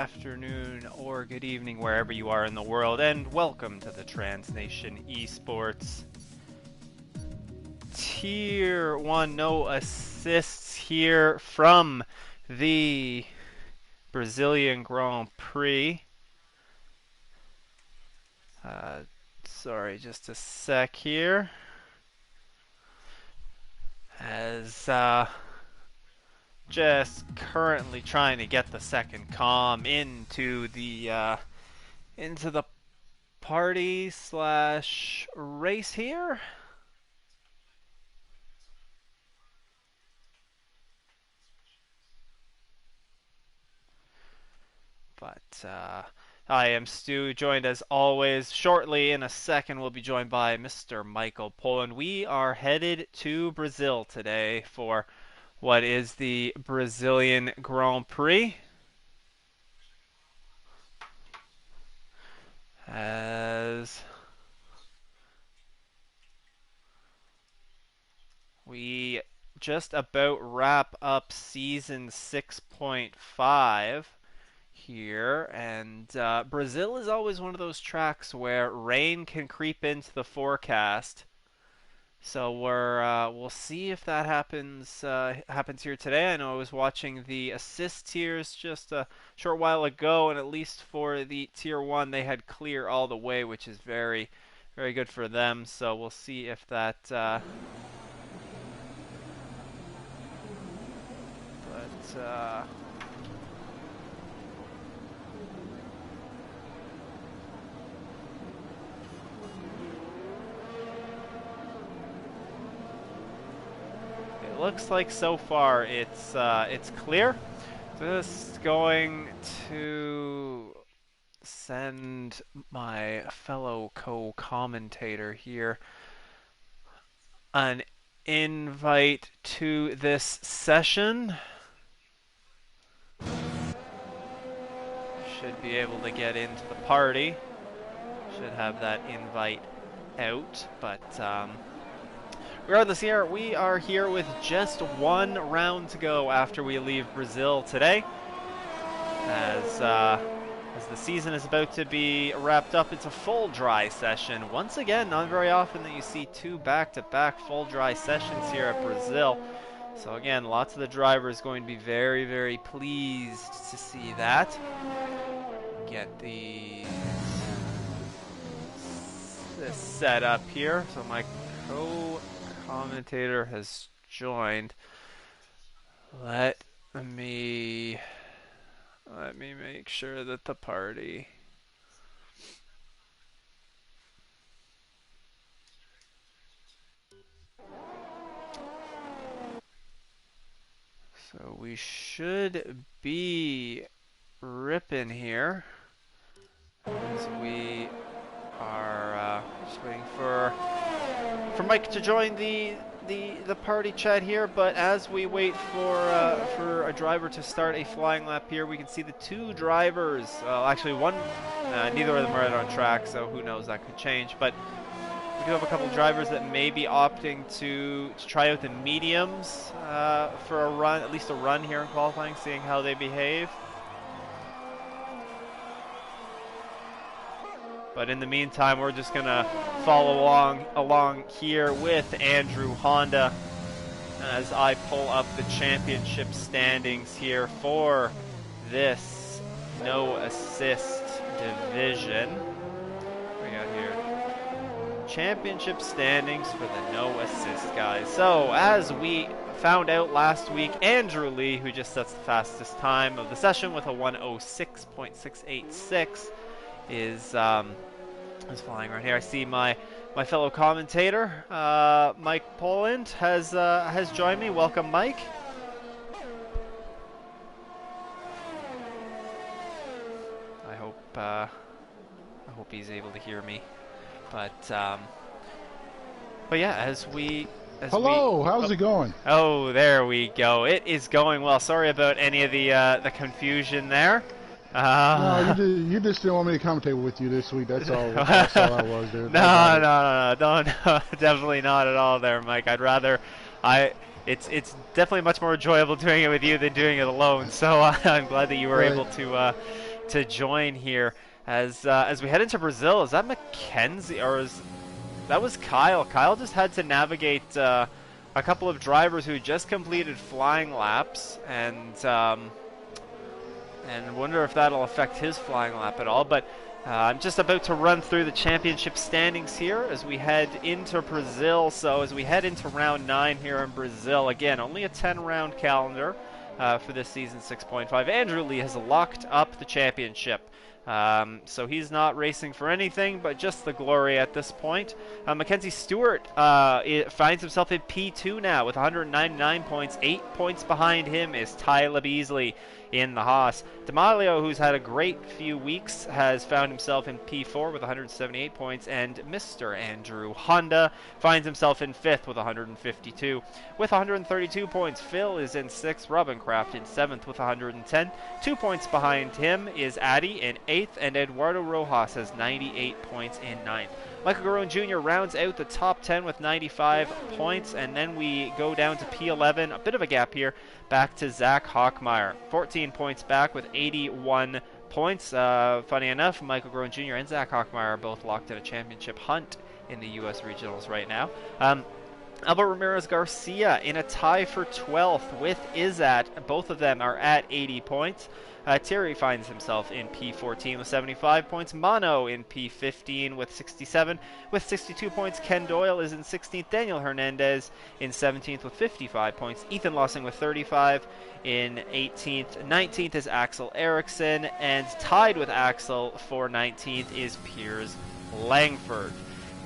Afternoon or good evening wherever you are in the world, and welcome to the Transnation Esports Tier 1 no assists here from the Brazilian Grand Prix. Sorry, just a sec here. As just currently trying to get the second comm into the party slash race here. But I am Stu, joined as always. Shortly, in a second, we'll be joined by Mr. Michael Poland. We are headed to Brazil today for what is the Brazilian Grand Prix. As we just about wrap up season 6.5 here, and Brazil is always one of those tracks where rain can creep into the forecast. So we'll see if that happens here today. I know I was watching the assist tiers just a short while ago, and at least for the tier 1 they had clear all the way, which is very very good for them. So we'll see if that it looks like so far it's clear. Just going to send my fellow co-commentator here an invite to this session. Should be able to get into the party. Should have that invite out, but regardless, here we are here with just one round to go after we leave Brazil today. As the season is about to be wrapped up, it's a full dry session. Once again, not very often that you see two back-to-back full dry sessions here at Brazil. So again, lots of the drivers going to be very, very pleased to see that. Get this set up here. So my co-commentator has joined. Let me make sure that the party so we should be ripping here as we are just waiting for Mike to join the party chat here. But as we wait for a driver to start a flying lap here, we can see the two drivers. Actually, one, neither of them are out on track, so who knows, that could change. But we do have a couple drivers that may be opting to try out the mediums for a run, at least a run here in qualifying, seeing how they behave. But in the meantime, we're just gonna follow along here with Andrew Honda as I pull up the championship standings here for this no assist division. What we got here? Championship standings for the no assist guys. So as we found out last week, Andrew Lee, who just sets the fastest time of the session with a 1:06.686, is flying right here. I see my fellow commentator, Mike Poland, has joined me. Welcome, Mike. I hope he's able to hear me. But yeah, Hello, how's it going? Oh, there we go. It is going well. Sorry about any of the confusion there. No, you just didn't want me to commentate with you this week. That's all. That's all I was there. No, definitely not at all there, Mike. It's definitely much more enjoyable doing it with you than doing it alone. So I'm glad that you were able to to join here as we head into Brazil. Is that Mackenzie or is that was Kyle? Kyle just had to navigate a couple of drivers who just completed flying laps, and wonder if that'll affect his flying lap at all. But I'm just about to run through the championship standings here as we head into Brazil. So as we head into round 9 here in Brazil, again, only a 10-round calendar for this season 6.5. Andrew Lee has locked up the championship. So he's not racing for anything but just the glory at this point. Mackenzie Stewart finds himself in P2 now with 199 points. 8 points behind him is Tyler Beasley in the Haas. D'Amalio, who's had a great few weeks, has found himself in P4 with 178 points, and Mr. Andrew Honda finds himself in 5th with 152. With 132 points, Phil is in 6th, Robin Kraft in 7th with 110. 2 points behind him is Addy in 8th, and Eduardo Rojas has 98 points in 9th. Michael Garone Jr. rounds out the top 10 with 95 points, and then we go down to P11, a bit of a gap here, back to Zach Hockmeyer. 14 points back with 81 points. Funny enough, Michael Garone Jr. and Zach Hockmeyer are both locked in a championship hunt in the U.S. Regionals right now. Albert Ramirez Garcia in a tie for 12th with Izat. Both of them are at 80 points. Terry finds himself in P14 with 75 points. Mono in P15 with 67. With 62 points, Ken Doyle is in 16th. Daniel Hernandez in 17th with 55 points. Ethan Lossing with 35 in 18th. 19th is Axel Eriksson. And tied with Axel for 19th is Piers Langford.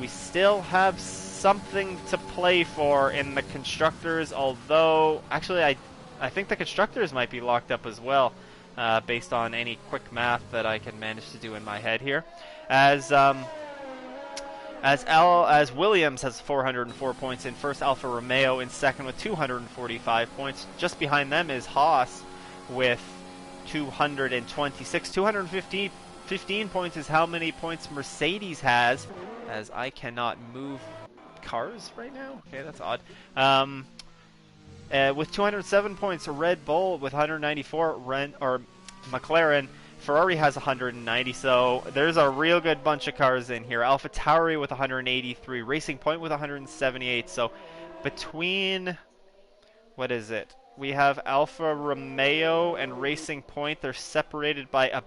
We still have something to play for in the Constructors, although actually I think the Constructors might be locked up as well. Based on any quick math that I can manage to do in my head here, as Williams has 404 points in first, Alfa Romeo in second with 245 points. Just behind them is Haas with 226. 215 points is how many points Mercedes has, as I cannot move cars right now. Okay, that's odd. With 207 points, Red Bull with 194, McLaren. Ferrari has 190, so there's a real good bunch of cars in here. AlphaTauri with 183, Racing Point with 178. So between, what is it? We have Alfa Romeo and Racing Point. They're separated by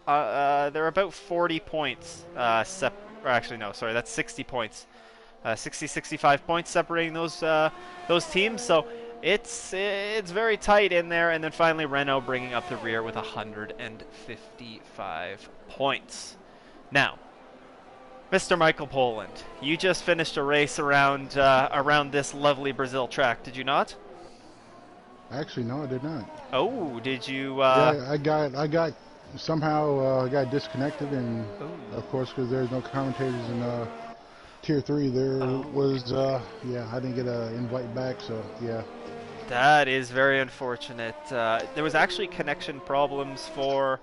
they're about 40 points. Actually, no, sorry, that's 60 points. 65 points separating those teams. So it's very tight in there. And then finally Renault bringing up the rear with 155 points. Now, Mr. Michael Poland, you just finished a race around this lovely Brazil track, did you not? Actually, no, I did not. Oh, did you? Yeah, I got somehow got disconnected, and of course, because there's no commentators in Tier 3, there was yeah, I didn't get an invite back, so yeah. That is very unfortunate. There was actually connection problems for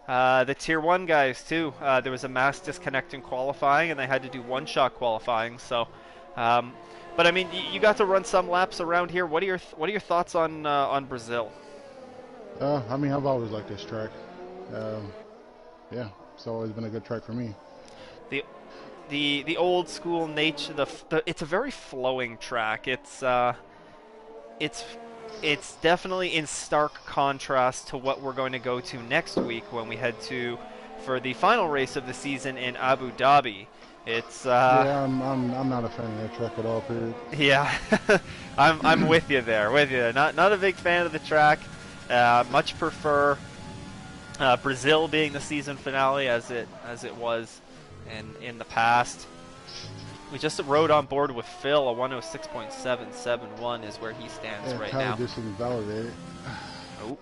the Tier 1 guys too. There was a mass disconnect in qualifying, and they had to do one-shot qualifying. So, but I mean, you got to run some laps around here. What are your thoughts on Brazil? I mean, I've always liked this track. Yeah, it's always been a good track for me. The old school nature. It's a very flowing track. It's definitely in stark contrast to what we're going to go to next week when we head for the final race of the season in Abu Dhabi. It's yeah, I'm not a fan of that track at all, period. Yeah, I'm with you there. Not a big fan of the track. Much prefer Brazil being the season finale as it was in the past. We just rode on board with Phil. A 106.771 is where he stands right now. Just invalidated. Oh,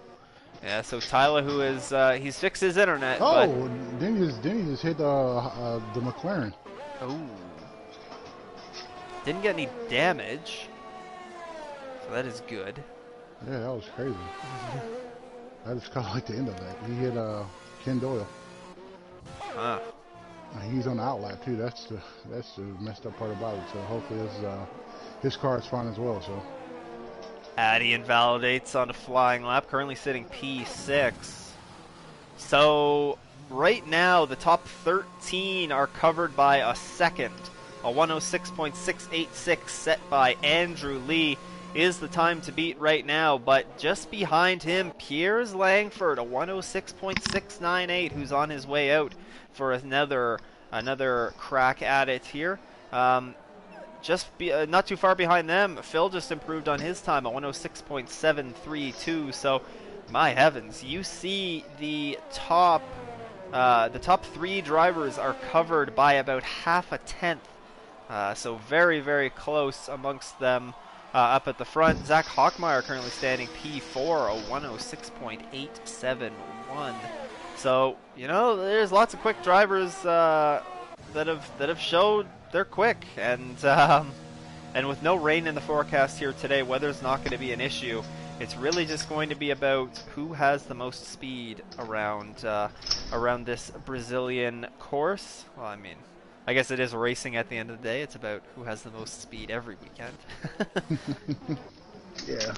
yeah. So Tyler, who is he's fixed his internet. Oh, then he just hit the McLaren. Oh, didn't get any damage, so that is good. Yeah, that was crazy. I just kind of like the end of that. He hit Ken Doyle. Huh. He's on the outlap too. That's the messed up part about it. So hopefully his car is fine as well. So Addy invalidates on a flying lap, currently sitting P6. So right now, the top 13 are covered by a second. A 106.686 set by Andrew Lee is the time to beat right now, but just behind him, Piers Langford, a 106.698, who's on his way out for another crack at it here. Not too far behind them, Phil just improved on his time at 106.732. So, my heavens, you see the top three drivers are covered by about half a tenth. So very, very close amongst them up at the front. Zach Hockmeyer currently standing P4, a 106.871. So, there's lots of quick drivers that have showed they're quick, and with no rain in the forecast here today, weather's not going to be an issue. It's really just going to be about who has the most speed around this Brazilian course. Well, I mean, I guess it is racing at the end of the day. It's about who has the most speed every weekend. Yeah.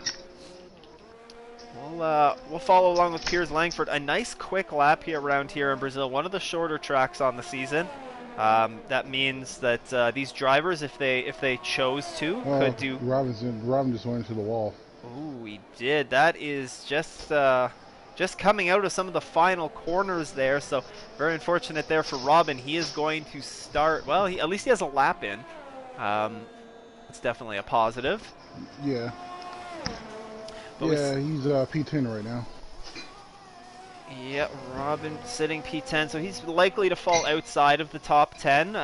We'll follow along with Piers Langford. A nice quick lap here around here in Brazil. One of the shorter tracks on the season. That means that these drivers, if they chose to, could do. Robin just went into the wall. Ooh, he did. That is just coming out of some of the final corners there. So very unfortunate there for Robin. He is going to start. Well, at least he has a lap in. It's definitely a positive. Yeah. But he's P10 right now. Yeah, Robin sitting P10, so he's likely to fall outside of the top 10,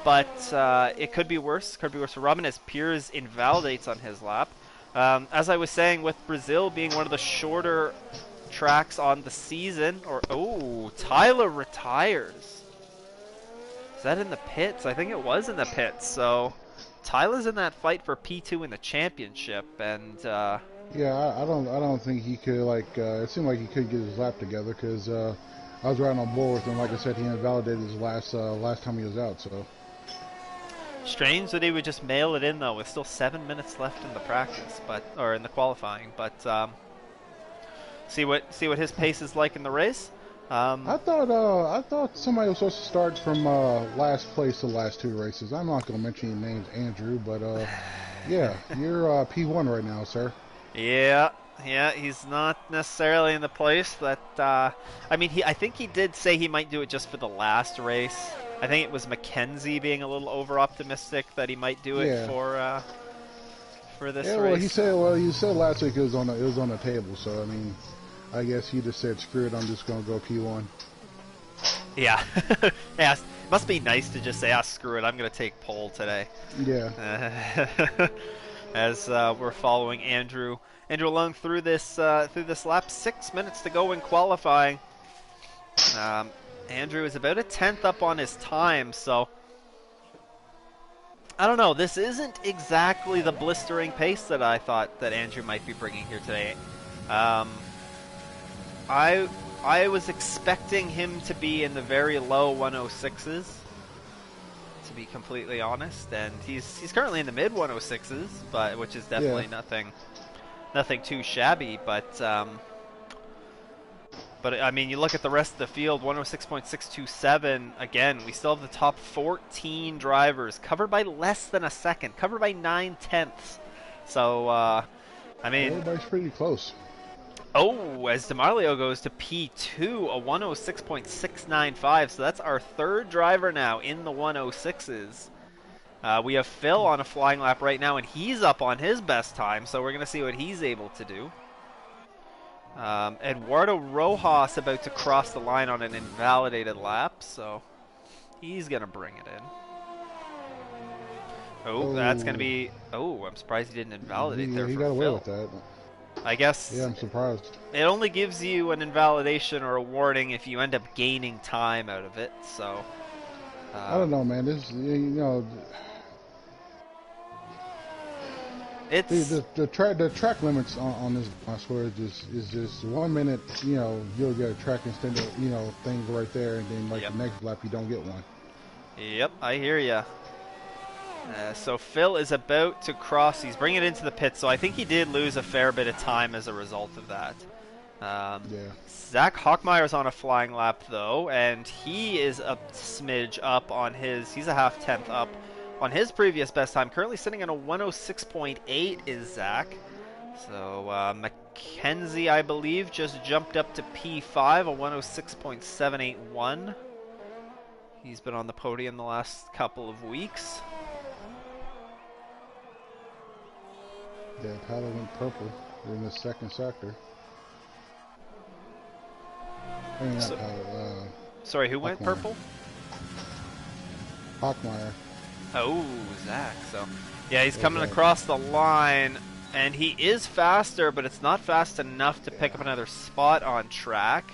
but it could be worse. Could be worse for Robin as Piers invalidates on his lap. As I was saying, with Brazil being one of the shorter tracks on the season, Tyler retires. Is that in the pits? I think it was in the pits. So Tyler's in that fight for P2 in the championship, and yeah, I don't think he could it seemed like he could get his lap together because I was riding on board with him. Like I said, he invalidated his last time he was out. So strange that he would just mail it in though, with still 7 minutes left in the practice, or in the qualifying. But see what his pace is like in the race. I thought somebody was supposed to start from last place the last two races. I'm not going to mention any names, Andrew, but yeah, you're P1 right now, sir. Yeah, he's not necessarily in the place that. I think he did say he might do it just for the last race. I think it was Mackenzie being a little over optimistic that he might do it for this race. Well, he said last week it was on the table. So I mean, I guess he just said, "Screw it, I'm just gonna go P1." Yeah, yeah. Must be nice to just say, screw it, I'm gonna take pole today. Yeah. As we're following Andrew along through this lap. 6 minutes to go in qualifying. Andrew is about a tenth up on his time, so I don't know. This isn't exactly the blistering pace that I thought that Andrew might be bringing here today. I was expecting him to be in the very low 106s. To be completely honest, and he's currently in the mid 106s, which is definitely nothing too shabby. But I mean, you look at the rest of the field, 106.627. Again, we still have the top 14 drivers covered by less than a second, covered by 9/10. So I mean, everybody's pretty close. Oh, as DeMarlio goes to P2, a 106.695. So that's our third driver now in the 106s. We have Phil on a flying lap right now, and he's up on his best time. So we're going to see what he's able to do. Eduardo Rojas about to cross the line on an invalidated lap. So he's going to bring it in. Oh, that's going to be... Oh, I'm surprised he didn't invalidate there for Phil. He got away with that. I guess. Yeah, I'm surprised. It only gives you an invalidation or a warning if you end up gaining time out of it. So I don't know, man. This, it's the track limits on this. I swear, is just 1 minute. You'll get a track extender, thing right there, and then the next lap you don't get one. Yep, I hear ya. So Phil is about to cross. He's bringing it into the pit, so I think he did lose a fair bit of time as a result of that. Yeah. Zach Hockmeyer's on a flying lap though, and he is a smidge up on his. He's a half tenth up on his previous best time. Currently sitting at a 106.8 is Zach. So Mackenzie, I believe, just jumped up to P5, a 106.781. He's been on the podium the last couple of weeks. Yeah, Tyler went purple. We're in the second sector. I mean, not Tyler, sorry, who went Hockmeyer. purple? Hockmeyer. Oh, Zach. So, yeah, he's Yeah, coming Zach. across the line, and he is faster, but it's not fast enough to pick up another spot on track.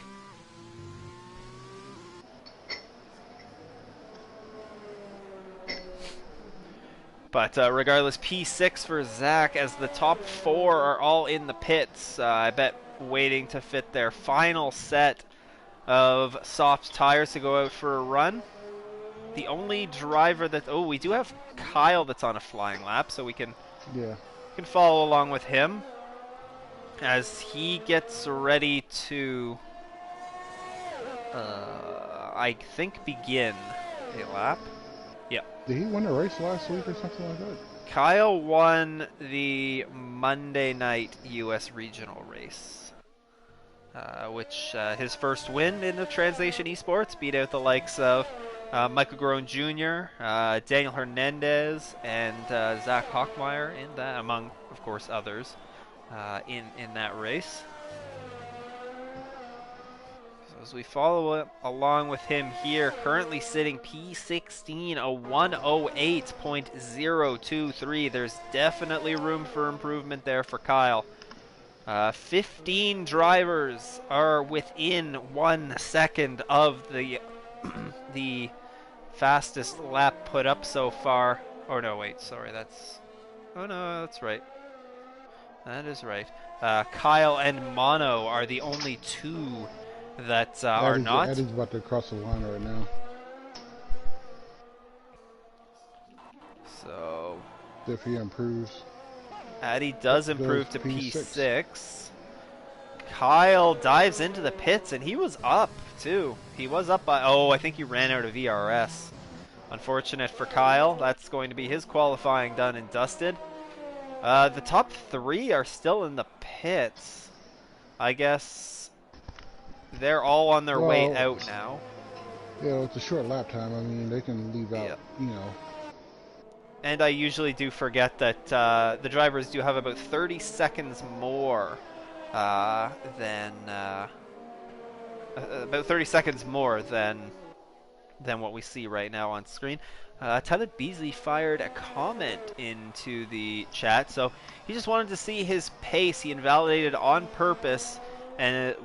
But regardless, P6 for Zach as the top four are all in the pits. I bet waiting to fit their final set of soft tires to go out for a run. The only driver that... Oh, we do have Kyle that's on a flying lap, so we can follow along with him as he gets ready to, I think, begin a lap. Yep. Did he win a race last week or something like that? Kyle won the Monday night U.S. regional race, which his first win in the Translation eSports, beat out the likes of Michael Groen Jr., Daniel Hernandez, and Zach Hockmeyer in that, among, of course, others in that race. So as we follow along with him here, currently sitting P16, a 108.023. There's definitely room for improvement there for Kyle. 15 drivers are within 1 second of the the fastest lap put up so far. Oh no, wait, sorry, that's... Oh no, that's right. That is right. Kyle and Mono are the only two that are not. Eddie's about to cross the line right now. So... If he improves. Addy does improve to P6. Kyle dives into the pits, and he was up, too. He was up by... Oh, I think he ran out of ERS. Unfortunate for Kyle. That's going to be his qualifying done and dusted. The top three are still in the pits. I guess they're all on their way out now. Yeah, it's a short lap time. I mean, they can leave out, you know. And I usually do forget that the drivers do have about 30 seconds more than about 30 seconds more than what we see right now on screen. Tyler Beasley fired a comment into the chat, so he just wanted to see his pace. He invalidated on purpose and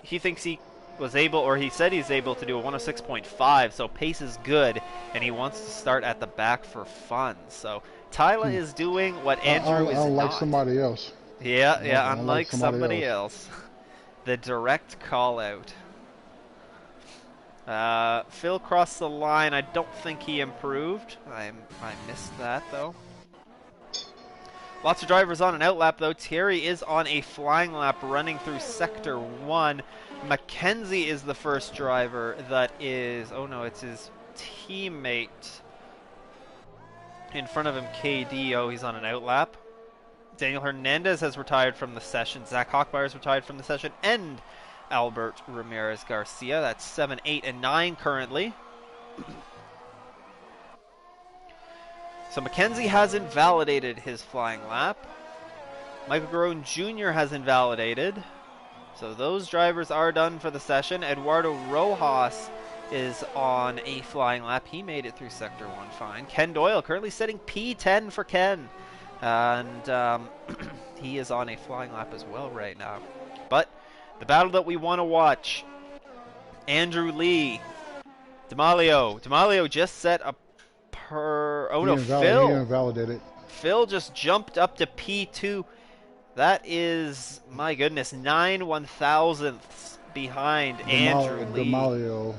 he thinks he was able, or he said he's able to do a 106.5, so pace is good, and he wants to start at the back for fun. So Tyler is doing what Andrew is not. Unlike somebody else. Yeah, unlike somebody else. The direct call out. Phil crossed the line. I don't think he improved. I missed that, though. Lots of drivers on an outlap, though. Thierry is on a flying lap running through Sector 1. Mackenzie is the first driver that is... Oh, no, it's his teammate in front of him, KD. Oh, he's on an outlap. Daniel Hernandez has retired from the session. Zach Hockmeyer has retired from the session. And Albert Ramirez Garcia. That's 7, 8, and 9 currently. So Mackenzie has invalidated his flying lap. Michael Groen Jr. has invalidated. So those drivers are done for the session. Eduardo Rojas is on a flying lap. He made it through Sector 1 fine. Ken Doyle currently setting P10 for Ken. And he is on a flying lap as well right now. But the battle that we want to watch, Andrew Lee, D'Amalio. D'Amalio just set a Phil. He invalidated. Phil just jumped up to P2. That is, my goodness, 9 1/1000ths behind Andrew Lee. D'Amalio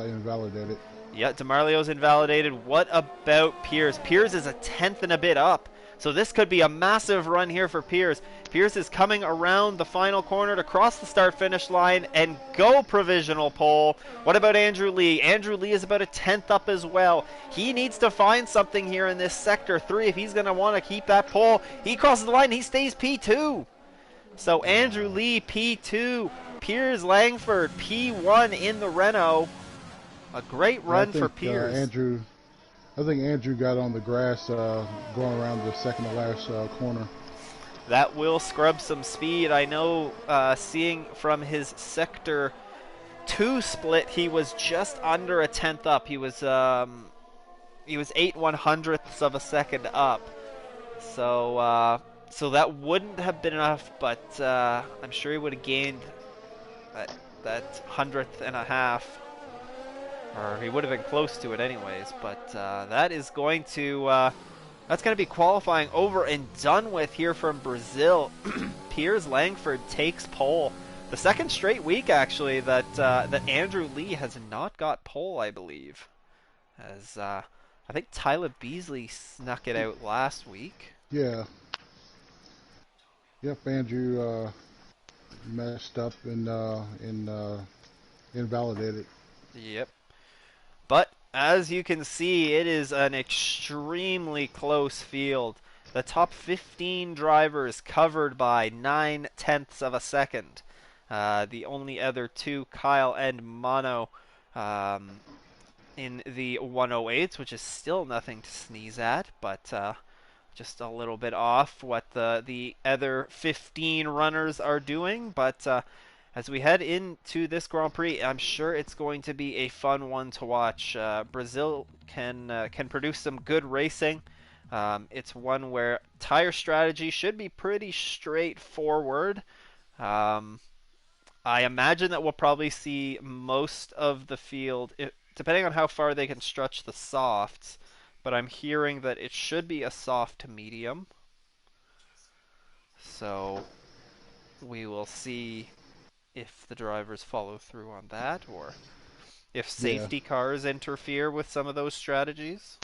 invalidated. Yeah, D'Amalio's invalidated. What about Piers? Piers is a 10th and a bit up So this could be a massive run here for Pierce. Pierce is coming around the final corner to cross the start-finish line and go provisional pole. What about Andrew Lee? Andrew Lee is about a 10th up as well. He needs to find something here in this sector 3 if he's going to want to keep that pole. He crosses the line. He stays P2. So Andrew Lee, P2. Piers Langford, P1 in the Renault. A great Yeah, run for Piers. I think Andrew got on the grass going around the second to last corner. That will scrub some speed. I know seeing from his Sector 2 split, he was just under a 10th up. He was 8/100ths of a second up. So that wouldn't have been enough, but I'm sure he would have gained that 100th and a half. Or he would have been close to it anyways, but that is going to that's going to be qualifying over and done with here from Brazil. Piers Langford takes pole. The second straight week, actually, that Andrew Lee has not got pole, I believe. As I think Tyler Beasley snuck it out last week. Yeah. Yep, Andrew messed up and invalidated. Yep. But as you can see, it is an extremely close field. The top 15 drivers covered by 9/10ths of a second. The only other two, Kyle and Mono, in the 108s, which is still nothing to sneeze at, but just a little bit off what the other 15 runners are doing. But as we head into this Grand Prix, I'm sure it's going to be a fun one to watch. Brazil can produce some good racing. It's one where tire strategy should be pretty straightforward. I imagine that we'll probably see most of the field, depending on how far they can stretch the softs, but I'm hearing that it should be a soft to medium. So we will see if the drivers follow through on that, or if Yeah. safety cars interfere with some of those strategies.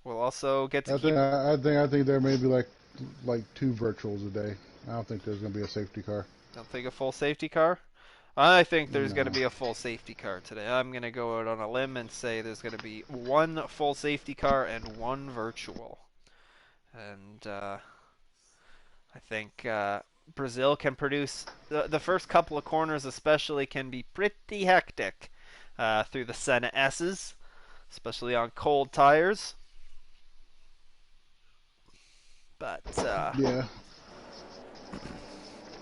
We'll also get to keep. I think there may be like two virtuals a day. I don't think there's gonna be a safety car. Don't think a full safety car. I think there's going to No. be a full safety car today. I'm going to go out on a limb and say there's going to be one full safety car and one virtual. And I think Brazil can produce the first couple of corners, especially, can be pretty hectic through the Senna S's, especially on cold tires. But Yeah.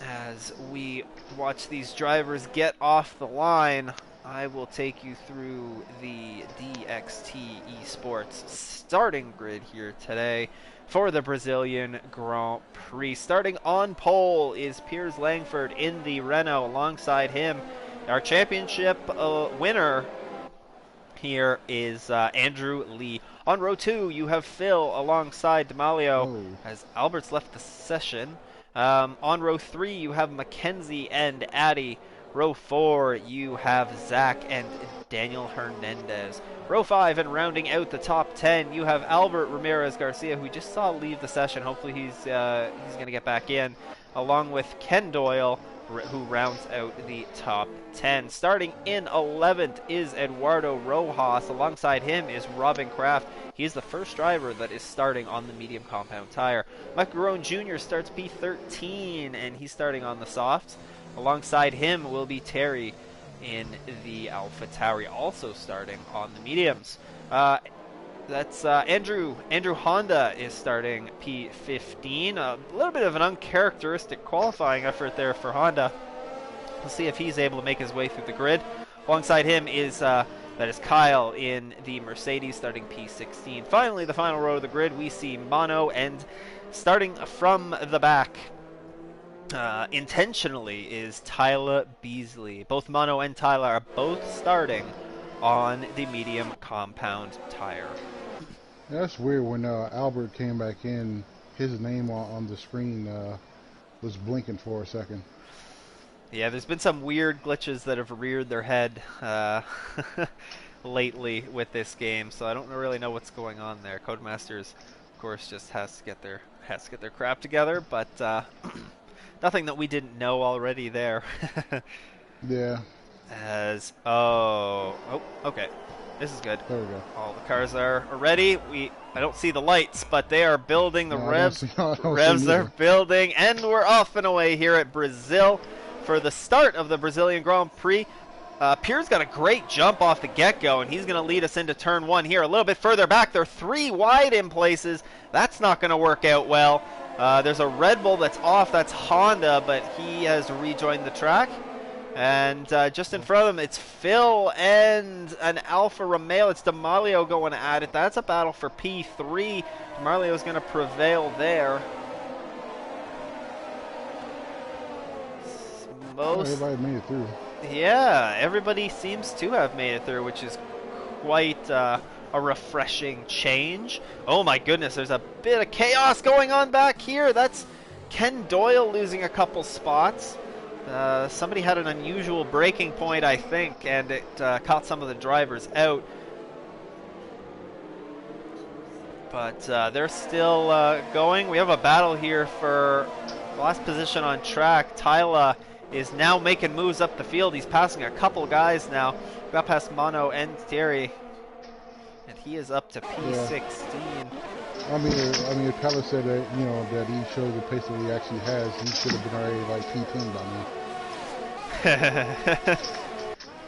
as we watch these drivers get off the line, I will take you through the DXT eSports starting grid here today for the Brazilian Grand Prix. Starting on pole is Piers Langford in the Renault. Alongside him, our championship winner here is Andrew Lee. On row 2, you have Phil alongside D'Amalio Oh. as Albert's left the session. On row 3, you have Mackenzie and Addy. Row 4, you have Zach and Daniel Hernandez. Row 5, and rounding out the top 10, you have Albert Ramirez Garcia, who we just saw leave the session. Hopefully he's going to get back in, along with Ken Doyle, who rounds out the top 10. Starting in 11th is Eduardo Rojas. Alongside him is Robin Kraft. He's the first driver that is starting on the medium compound tire. Mike Garone Jr. starts P13, and he's starting on the softs. Alongside him will be Terry in the Alpha Tauri, also starting on the mediums. That's Andrew Honda is starting P15. A little bit of an uncharacteristic qualifying effort there for Honda. We'll see if he's able to make his way through the grid. Alongside him is Kyle in the Mercedes, starting P16. Finally, the final row of the grid, we see Mono, and starting from the back, intentionally, is Tyler Beasley. Both Mono and Tyler are both starting on the medium compound tire. That's weird. When Albert came back in, his name on the screen was blinking for a second. Yeah, there's been some weird glitches that have reared their head lately with this game, so I don't really know what's going on there. Codemasters of course, just has to get their crap together. But nothing that we didn't know already there. Yeah. Okay, this is good. There we go. All the cars are ready. I don't see the lights, but they are building the No, I don't revs. see. I don't Revs see are neither. building, and we're off and away here at Brazil for the start of the Brazilian Grand Prix. Pierre's got a great jump off the get-go, and he's going to lead us into turn one here. A little bit further back, they're 3 wide in places. That's not going to work out well. There's a Red Bull that's off. That's Honda, but he has rejoined the track. And just in front of him, it's Phil and an Alfa Romeo. It's D'Amalio going at it. That's a battle for P3. D'Amalio's going to prevail there. Everybody made it through. Yeah, everybody seems to have made it through, which is quite a refreshing change. Oh my goodness, there's a bit of chaos going on back here. That's Ken Doyle losing a couple spots. Somebody had an unusual braking point, I think, and it caught some of the drivers out. But they're still going. We have a battle here for last position on track. Tyler is now making moves up the field. He's passing a couple guys now. Got past Mono and Thierry, and he is up to P16. Yeah. I mean, if Tyler said that, that he showed the pace that he actually has, he should have been already like P10 by now.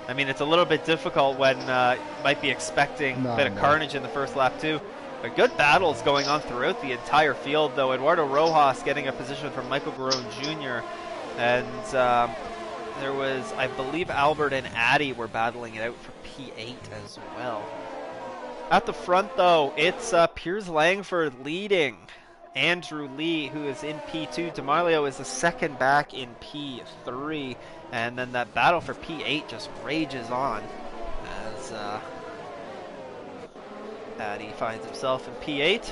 I mean, it's a little bit difficult when you might be expecting a bit of carnage in the first lap too. But good battles going on throughout the entire field, though. Eduardo Rojas getting a position from Michael Garone Jr. And there was, I believe, Albert and Addy were battling it out for P8 as well. At the front, though, it's Piers Langford leading Andrew Lee, who is in P2. D'Amalio is the second back in P3. And then that battle for P8 just rages on as Addy finds himself in P8.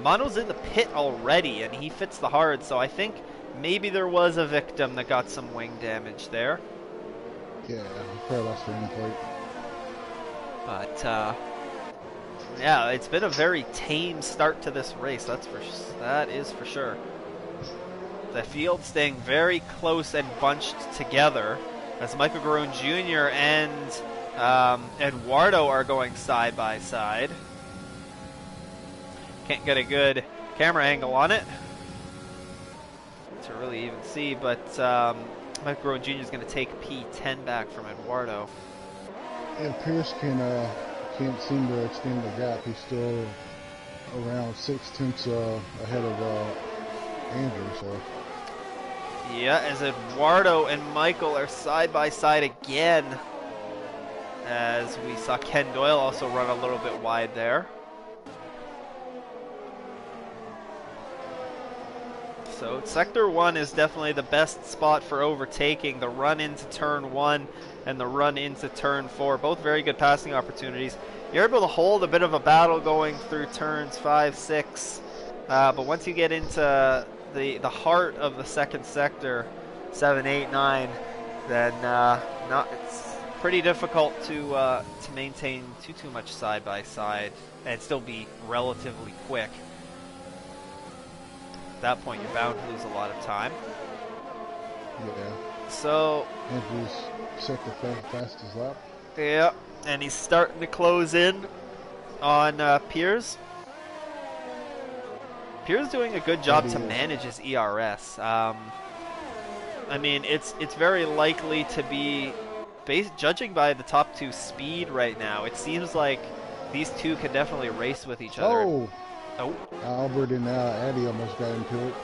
Mono's in the pit already, and he fits the hard, so I think maybe there was a victim that got some wing damage there. Yeah, probably lost the end plate. But yeah, it's been a very tame start to this race. That is for sure. The field staying very close and bunched together as Michael Garone Jr. and Eduardo are going side by side. Can't get a good camera angle on it to really even see, but Michael Garone Jr. is going to take P10 back from Eduardo. And Pierce can't seem to extend the gap. He's still around 6/10 ahead of Andrew. So. Yeah, as Eduardo and Michael are side by side again, as we saw Ken Doyle also run a little bit wide there. So Sector 1 is definitely the best spot for overtaking. The run into Turn 1 and the run into Turn 4, both very good passing opportunities. You're able to hold a bit of a battle going through Turns 5, 6, but once you get into the heart of the second sector, 7, 8, 9, then it's pretty difficult to maintain too much side by side and still be relatively quick. At that point, you're bound to lose a lot of time. Yeah. So Andrew's set the fastest lap. Yeah, and he's starting to close in on Piers. Piers doing a good job to manage his ERS. I mean, it's very likely to be, judging by the top two speed right now, it seems like these two can definitely race with each other. Oh. Albert and Addy almost got into it.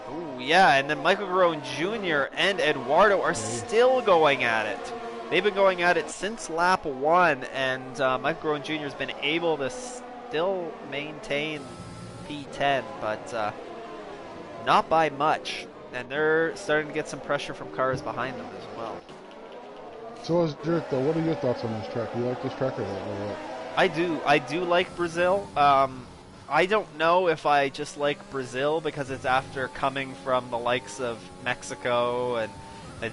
Oh, yeah, and then Michael Garone Jr. and Eduardo are still going at it. They've been going at it since lap 1, and Michael Garone Jr. has been able to still maintain P10, but not by much. And they're starting to get some pressure from cars behind them as well. So, what are your thoughts on this track? Do you like this track or what? I do like Brazil. I don't know if I just like Brazil because it's after coming from the likes of Mexico and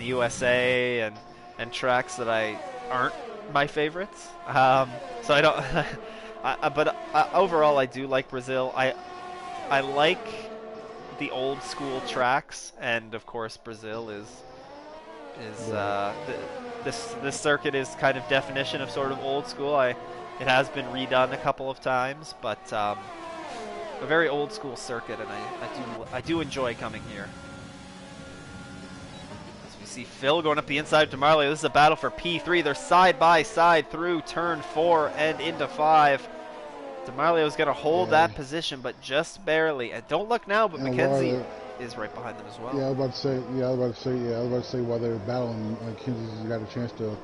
USA and tracks that aren't my favorites. So I don't But overall, I do like Brazil. I like the old school tracks, and of course, Brazil is Right. this circuit is kind of definition of sort of old school. It has been redone a couple of times, but a very old school circuit, and I do enjoy coming here. As we see Phil going up the inside to Marley. This is a battle for P3. They're side by side through turn 4 and into 5. DeMarlio's going to hold Yeah. that position, but just barely. And don't look now, but And McKenzie is right behind them as well. Yeah, I was about to say. Yeah, I was about to say. Yeah, I was about to say while they were battling, Kansas got a chance to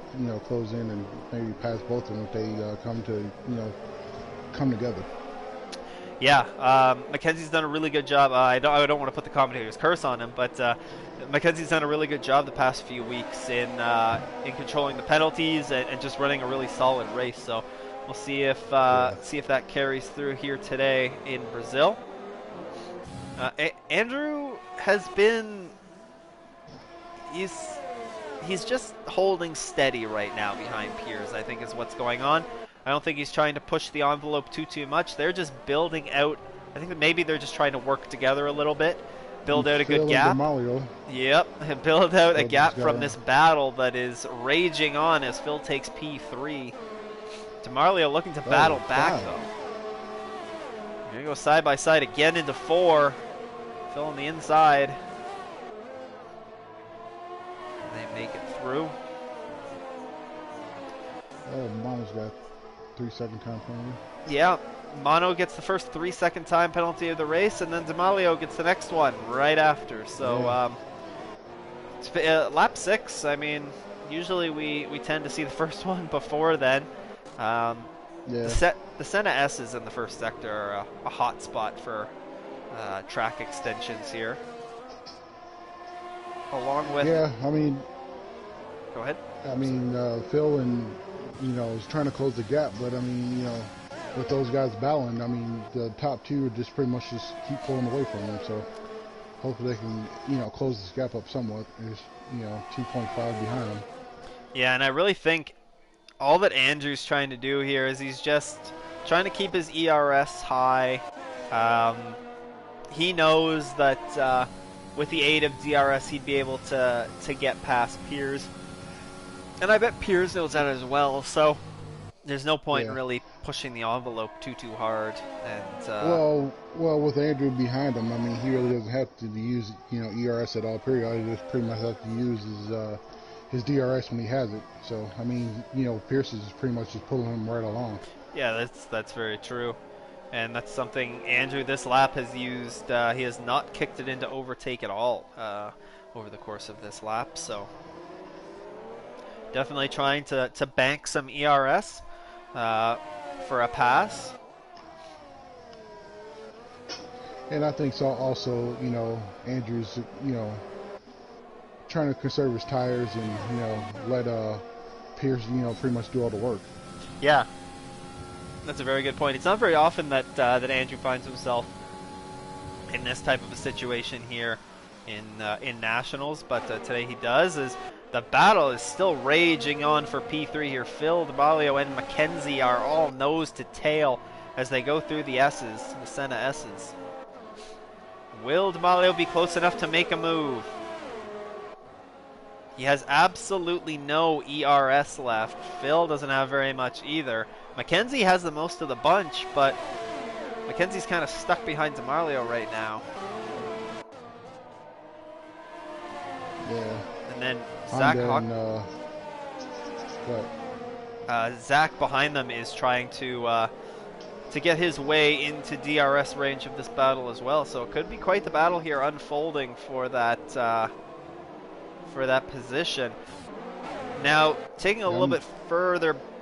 close in and maybe pass both of them if they come together. Yeah, Mackenzie's done a really good job. I don't want to put the commentator's curse on him, but Mackenzie's done a really good job the past few weeks in controlling the penalties and just running a really solid race. So we'll see if that carries through here today in Brazil. Andrew has been he's just holding steady right now behind Piers, I think is what's going on. I don't think he's trying to push the envelope too much. They're just building out. I think that maybe they're just trying to work together a little bit, build out a good gap. Yep, build out a gap from this battle that is raging on as Phil takes P3. DeMarlio looking to battle back though. We're gonna go side by side again into 4. Phil on the inside. They make it through. Oh, Mono's got 3-second time penalty. Yeah, Mono gets the first 3-second time penalty of the race, and then DeMarlio gets the next one right after. So lap 6. I mean, usually we tend to see the first one before then. The Senna S's in the first sector are a hot spot for track extensions here. Along with I mean, go ahead. I mean, Phil and is trying to close the gap, but I mean, with those guys battling, I mean, the top two would just pretty much just keep pulling away from them. So hopefully they can close this gap up somewhat. There's 2.5 behind them. Yeah, and I really think all that Andrew's trying to do here is he's just trying to keep his ERS high. He knows that with the aid of DRS, he'd be able to get past Piers. And I bet Piers knows that as well, so there's no point in really pushing the envelope too hard. And well, with Andrew behind him, I mean, he really doesn't have to use ERS at all. Period. All he just pretty much has to use his DRS when he has it. So I mean, Pierce is pretty much just pulling him right along. Yeah, that's very true, and that's something Andrew this lap has used. He has not kicked it into overtake at all over the course of this lap. So definitely trying to bank some ERS for a pass. And I think so also, Andrew's, trying to conserve his tires and, let Pierce, pretty much do all the work. Yeah, that's a very good point. It's not very often that that Andrew finds himself in this type of a situation here in Nationals, but today he does. As the battle is still raging on for P3 here. Phil, DeMarlio, and McKenzie are all nose to tail as they go through the S's, the Senna S's. Will DeMarlio be close enough to make a move? He has absolutely no ERS left. Phil doesn't have very much either. McKenzie has the most of the bunch, but McKenzie's kind of stuck behind DeMarlio right now. Yeah. And then Zach behind them is trying to get his way into DRS range of this battle as well. So it could be quite the battle here unfolding for that position. Now, taking a little bit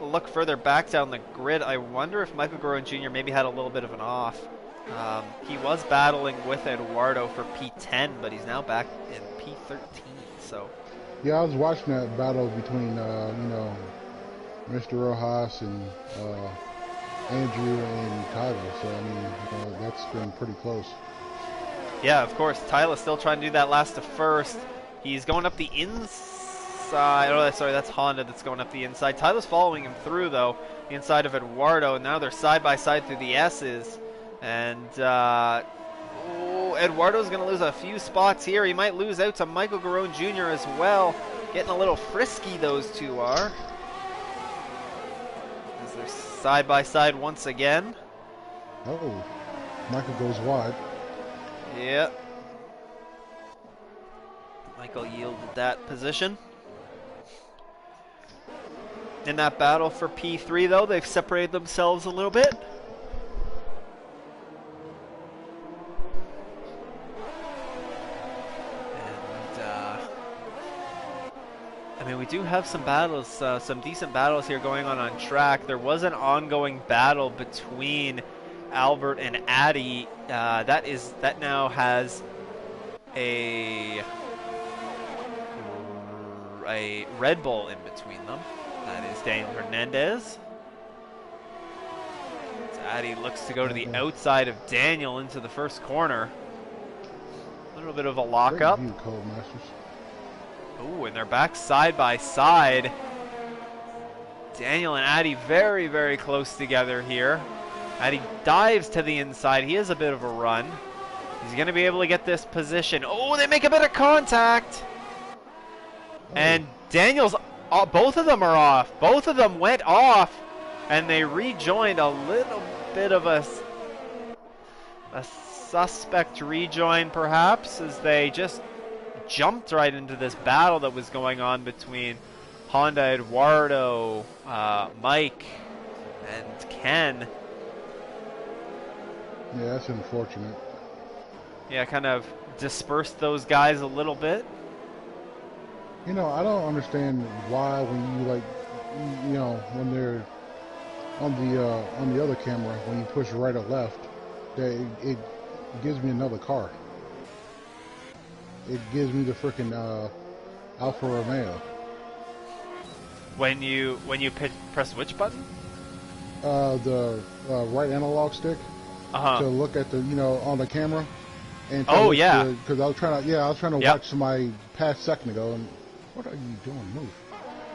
look further back down the grid, I wonder if Michael Gorin Jr. maybe had a little bit of an off. He was battling with Eduardo for P10, but he's now back in P13. So. Yeah, I was watching that battle between Mr. Rojas and Andrew and Tyler. So I mean, that's been pretty close. Yeah, of course. Tyler's still trying to do that last to first. He's going up the inside. Oh, sorry, that's Honda that's going up the inside. Tyler's following him through, though, the inside of Eduardo. Now they're side by side through the S's. And Eduardo's going to lose a few spots here. He might lose out to Michael Garone Jr. as well. Getting a little frisky, those two are. As they're side by side once again. Oh, Michael goes wide. Yep. Michael yielded that position. In that battle for P3, though, they've separated themselves a little bit. I mean, we do have some battles, some decent battles here going on track. There was an ongoing battle between Albert and Addy. That now has a Red Bull in between them. That is Daniel Hernandez. So Addy looks to go to the outside of Daniel into the first corner. A little bit of a lockup. Great view, Cole Masters. Ooh, and they're back side by side. Daniel and Addy very, very close together here. Addy dives to the inside. He has a bit of a run. He's going to be able to get this position. Oh, they make a bit of contact. And Daniel's, both of them are off. Both of them went off. And they rejoined. A little bit of a suspect rejoin, perhaps, as they just jumped right into this battle that was going on between Honda, Eduardo, Mike, and Ken. Yeah, that's unfortunate. Yeah, kind of dispersed those guys a little bit. You know, I don't understand why when you when they're on the other camera, when you push right or left, that it gives me another car. It gives me the freaking Alfa Romeo. When you press which button? The right analog stick to look at the on the camera. And oh yeah. Because I was trying to watch somebody pass a second ago, and what are you doing? Move.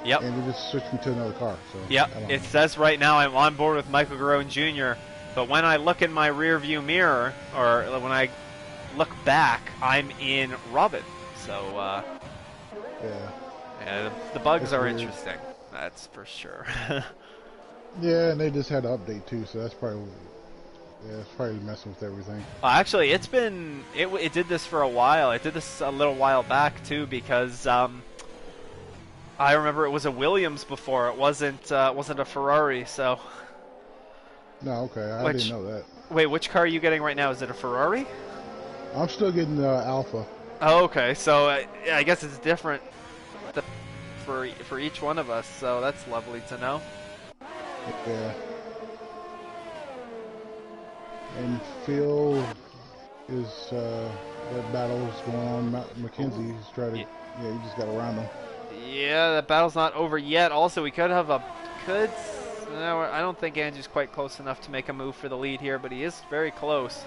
Yep. And it just switched me to another car. So yep. It says right now I'm on board with Michael Garone Jr. But when I look in my rear view mirror, or when I look back, I'm in Robin. So yeah, the bugs are interesting. That's for sure. Yeah, and they just had an update too, so that's probably messing with everything. Actually, it did this for a while. It did this a little while back too, because I remember it was a Williams before. It wasn't a Ferrari. So. No, okay, I didn't know that. Wait, which car are you getting right now? Is it a Ferrari? I'm still getting the Alpha. Oh, okay. So I guess it's different for each one of us. So that's lovely to know. Yeah. And Phil is that battle is going on. Mackenzie, he's trying to. Yeah, he just got around him. Yeah, that battle's not over yet. Also, we could have no, I don't think Andrew's quite close enough to make a move for the lead here, but he is very close.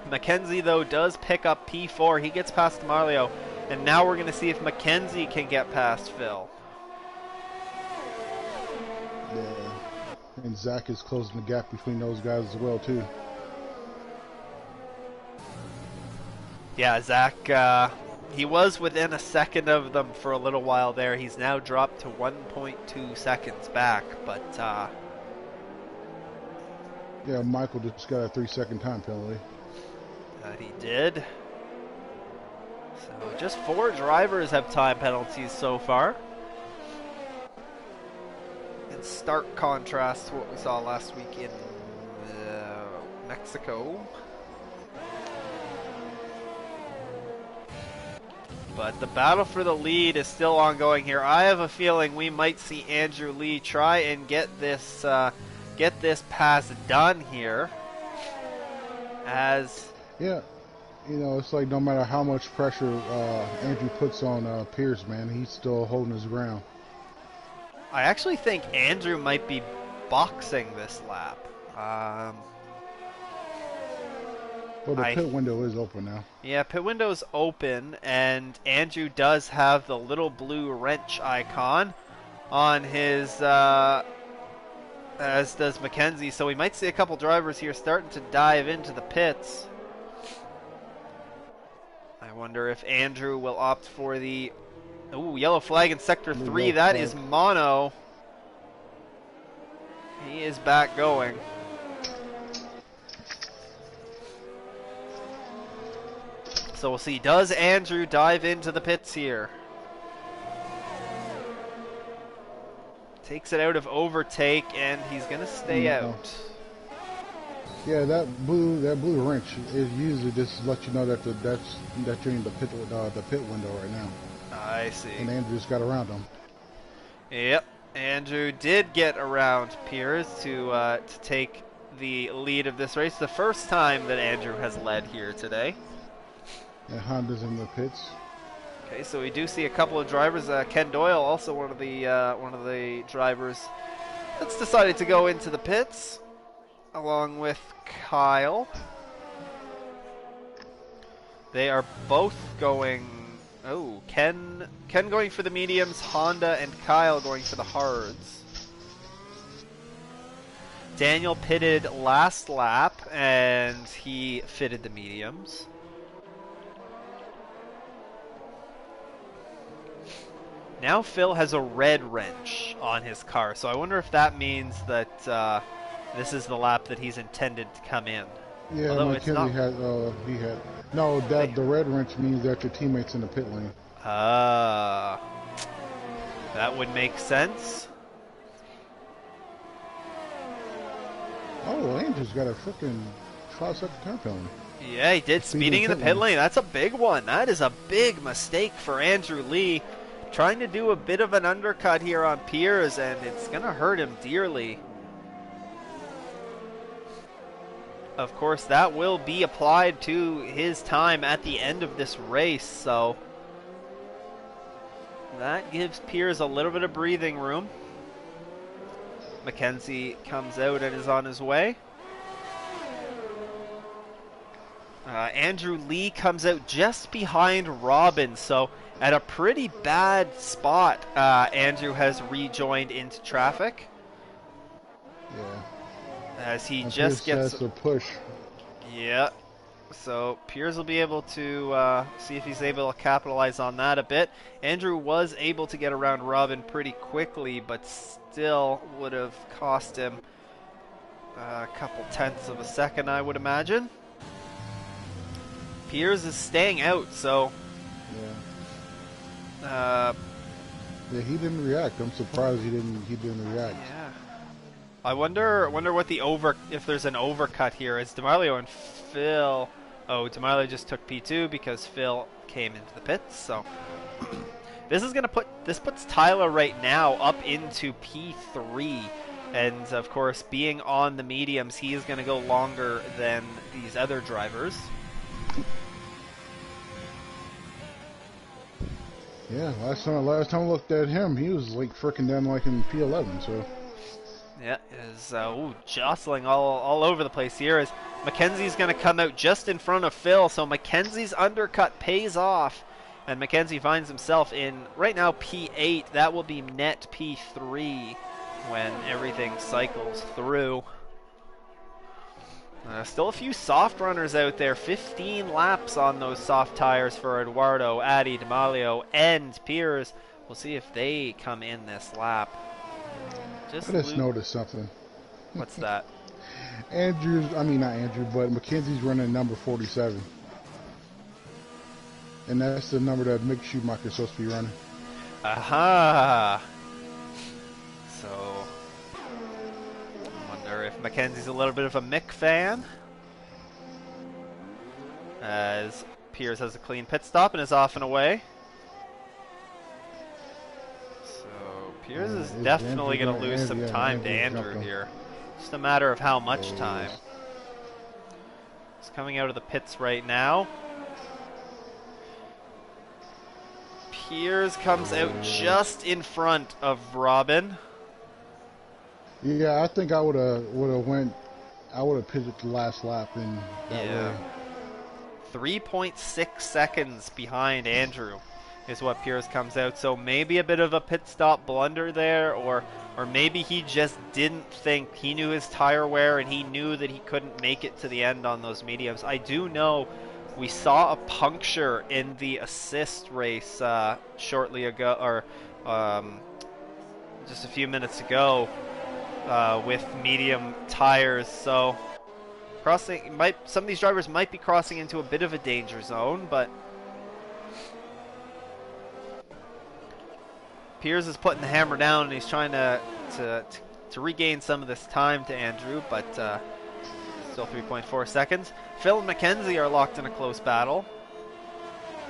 Mackenzie, though, does pick up P4. He gets past Marlio, and now we're going to see if Mackenzie can get past Phil. Yeah, and Zach is closing the gap between those guys as well, too. Yeah, Zach, he was within a second of them for a little while there. He's now dropped to 1.2 seconds back, but yeah, Michael just got a 3-second time penalty. That he did. So just 4 drivers have time penalties so far. In stark contrast to what we saw last week in Mexico. But the battle for the lead is still ongoing here. I have a feeling we might see Andrew Lee try and get this pass done here. Yeah, it's like no matter how much pressure Andrew puts on Pierce, man, he's still holding his ground. I actually think Andrew might be boxing this lap. Well, the pit window is open now. Yeah, pit window's open, and Andrew does have the little blue wrench icon on his, as does Mackenzie, so we might see a couple drivers here starting to dive into the pits. I wonder if Andrew will opt for the... Ooh, yellow flag in Sector 3. That is Mono. He is back going. So we'll see. Does Andrew dive into the pits here? Takes it out of overtake, and he's going to stay out. Yeah, that blue wrench is usually just to let you know that that you're in the pit window right now. I see. And Andrew just got around him. Yep, Andrew did get around Piers to take the lead of this race. The first time that Andrew has led here today. And Honda's in the pits. Okay, so we do see a couple of drivers. Ken Doyle, also one of the drivers that's decided to go into the pits, along with Kyle. They are both going. Oh, Ken going for the mediums, Honda and Kyle going for the hards. Daniel pitted last lap, and he fitted the mediums. Now Phil has a red wrench on his car, so I wonder if that means that this is the lap that he's intended to come in. Yeah, McKenzie had no. The red wrench means that your teammate's in the pit lane. That would make sense. Oh, Andrew's got a freaking 5-second turn penalty. Yeah, he did. Speeding in the pit lane. That's a big one. That is a big mistake for Andrew Lee. Trying to do a bit of an undercut here on Piers, and it's going to hurt him dearly. Of course, that will be applied to his time at the end of this race, so that gives Piers a little bit of breathing room. Mackenzie comes out and is on his way. Andrew Lee comes out just behind Robin, so at a pretty bad spot, Andrew has rejoined into traffic. Yeah. As he just gets a push. Yeah. So Piers will be able to see if he's able to capitalize on that a bit. Andrew was able to get around Robin pretty quickly, but still would have cost him a couple tenths of a second, I would imagine. Piers is staying out, so yeah, he didn't react. I'm surprised he didn't react. Yeah. I wonder what if there's an overcut here. It's DeMarlio and Phil. Oh, DeMarlio just took P2 because Phil came into the pits. So this puts Tyler right now up into P3, and of course, being on the mediums, he is going to go longer than these other drivers. Yeah, last time I looked at him, he was like freaking down like in P11. So. Yeah, is jostling all over the place here as Mackenzie's going to come out just in front of Phil, so Mackenzie's undercut pays off, and Mackenzie finds himself in, right now, P8. That will be net P3 when everything cycles through. Still a few soft runners out there. 15 laps on those soft tires for Eduardo, Addy, DeMaglio, and Piers. We'll see if they come in this lap. I just noticed something. What's that? Not Andrew, but Mackenzie's running number 47. And that's the number that Mick Schumacher's supposed to be running. Aha! So, I wonder if Mackenzie's a little bit of a Mick fan. As Piers has a clean pit stop and is off and away. Piers is definitely going to lose some time to Andrew here. Just a matter of how much time. He's coming out of the pits right now. Piers comes out just in front of Robin. Yeah, I think I would have pitted the last lap in that way. 3.6 seconds behind Andrew is what Pierce comes out. So maybe a bit of a pit stop blunder there, or maybe he just didn't think. He knew his tire wear and he knew that he couldn't make it to the end on those mediums. I do know we saw a puncture in the assist race shortly ago, or just a few minutes ago, with medium tires. So some of these drivers might be crossing into a bit of a danger zone, but Piers is putting the hammer down and he's trying to regain some of this time to Andrew, but still 3.4 seconds. Phil and Mackenzie are locked in a close battle.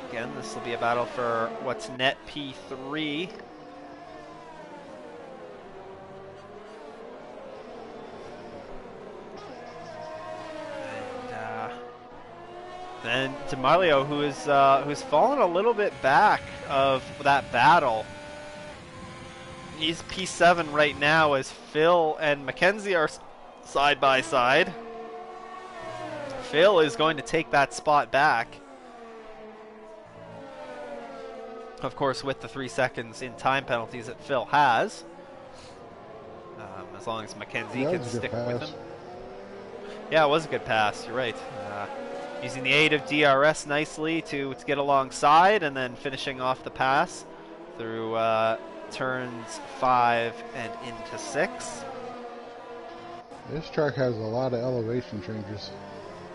Again, this will be a battle for what's net P3. Then DeMarlio, who's fallen a little bit back of that battle. He's P7 right now as Phil and Mackenzie are side by side. Phil is going to take that spot back. Of course, with the 3 seconds in time penalties that Phil has. As long as Mackenzie can stick with him. Yeah, it was a good pass. You're right. Using the aid of DRS nicely to get alongside, and then finishing off the pass through turns 5 and into 6. This track has a lot of elevation changes,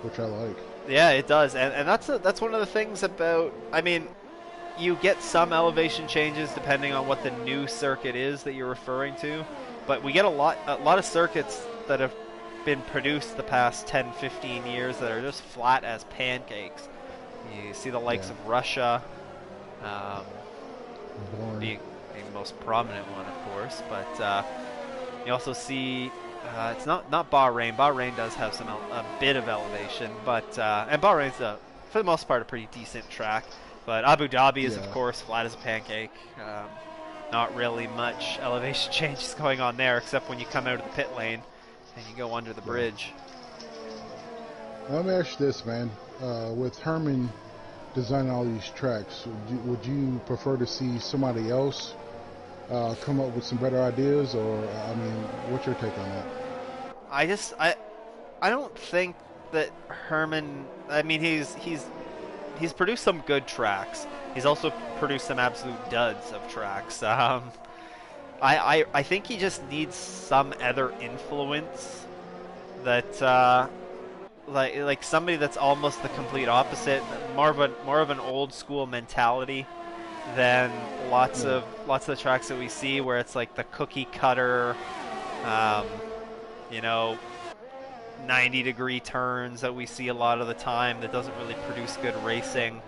which I like. Yeah, it does, and that's one of the things about. I mean, you get some elevation changes depending on what the new circuit is that you're referring to, but we get a lot of circuits that have been produced the past 10-15 years that are just flat as pancakes. You see the likes of Russia, being the most prominent one, of course, but you also see it's not Bahrain. Bahrain does have a bit of elevation, but and Bahrain's for the most part a pretty decent track. But Abu Dhabi is of course flat as a pancake. Not really much elevation changes going on there, except when you come out of the pit lane and you go under the bridge. Let me ask you this, man. With Herman designing all these tracks, would you prefer to see somebody else come up with some better ideas, or I mean, what's your take on that? I don't think that Herman. I mean, he's produced some good tracks. He's also produced some absolute duds of tracks. I think he just needs some other influence that like somebody that's almost the complete opposite, more of an old school mentality than lots of the tracks that we see where it's like the cookie cutter, 90-degree turns that we see a lot of the time that doesn't really produce good racing.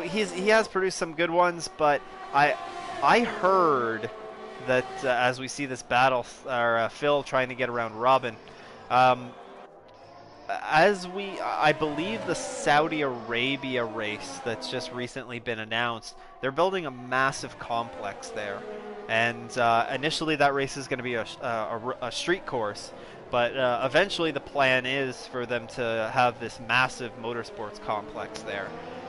He has produced some good ones, but I heard that as we see this battle, or Phil trying to get around Robin, I believe the Saudi Arabia race that's just recently been announced, they're building a massive complex there, and initially that race is going to be a street course, but eventually the plan is for them to have this massive motorsports complex there.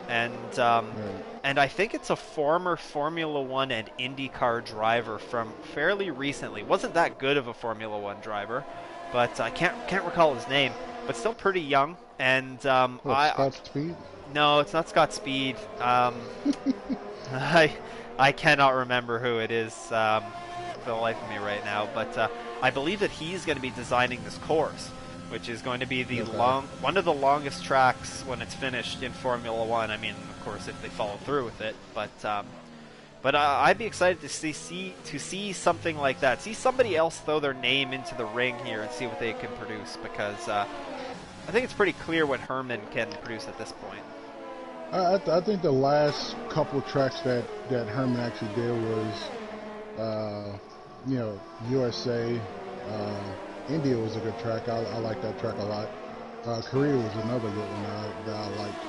And I think it's a former Formula One and IndyCar driver from fairly recently. Wasn't that good of a Formula One driver, but I can't recall his name. But still pretty young. And Scott Speed? No, it's not Scott Speed. I cannot remember who it is for the life of me right now. But I believe that he's going to be designing this course, which is going to be one of the longest tracks when it's finished in Formula One. I mean, of course, if they follow through with it, but I'd be excited to see something like that. See somebody else throw their name into the ring here and see what they can produce, because I think it's pretty clear what Herman can produce at this point. I think the last couple of tracks that Herman actually did was, USA. India was a good track. I like that track a lot. Korea was another good one that I liked.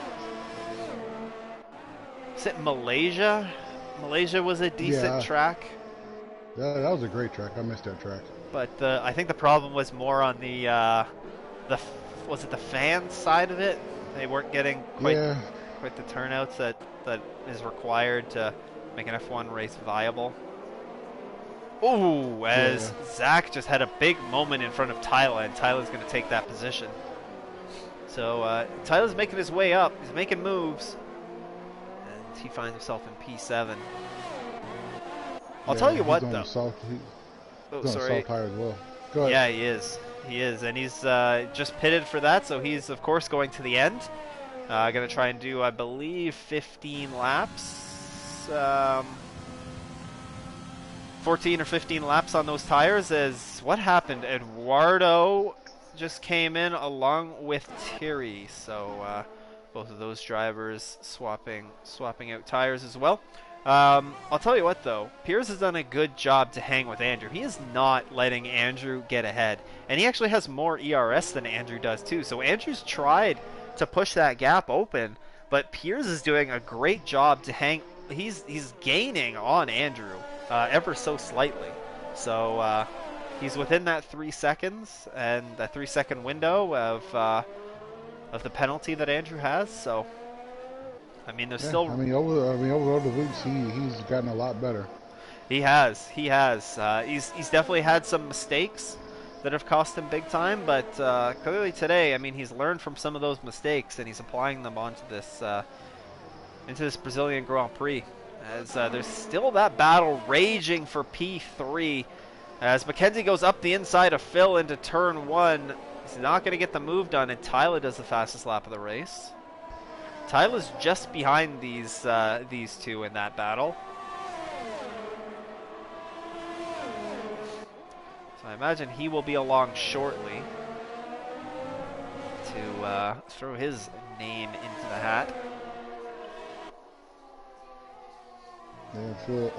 Is it Malaysia? Malaysia was a decent track. That was a great track. I missed that track. But I think the problem was more on the was it the fan side of it? They weren't getting quite Yeah, the turnouts that is required to make an F1 race viable. Ooh, yeah, as Zach just had a big moment in front of Tyler, and Tyler's going to take that position. So Tyler's making his way up. He's making moves, and he finds himself in P7. I'll tell yeah. you He's what, on the though. soft. Oh, He's on a sorry. soft tire as well. Go ahead. Yeah, he is. He is, and he's just pitted for that, so he's of course going to the end. Gonna try and do, I believe, 15 laps. 14 or 15 laps on those tires. As what happened? Eduardo just came in along with Thierry, so both of those drivers swapping out tires as well. I'll tell you what, though, Piers has done a good job to hang with Andrew. He is not letting Andrew get ahead, and he actually has more ERS than Andrew does too. So Andrew's tried to push that gap open, but Piers is doing a great job to hang. He's gaining on Andrew ever so slightly. So he's within that 3 seconds and that 3 second window of the penalty that Andrew has. So I mean, there's Yeah, still over the weeks he's gotten a lot better. he has he's definitely had some mistakes that have cost him big time, but clearly today, I mean, he's learned from some of those mistakes and he's applying them onto this into this Brazilian Grand Prix. As there's still that battle raging for P3, as Mackenzie goes up the inside of Phil into turn 1. He's not going to get the move done, and Tyler does the fastest lap of the race. Tyler's just behind these two in that battle. So I imagine he will be along shortly to throw his name into the hat. Yeah, Phil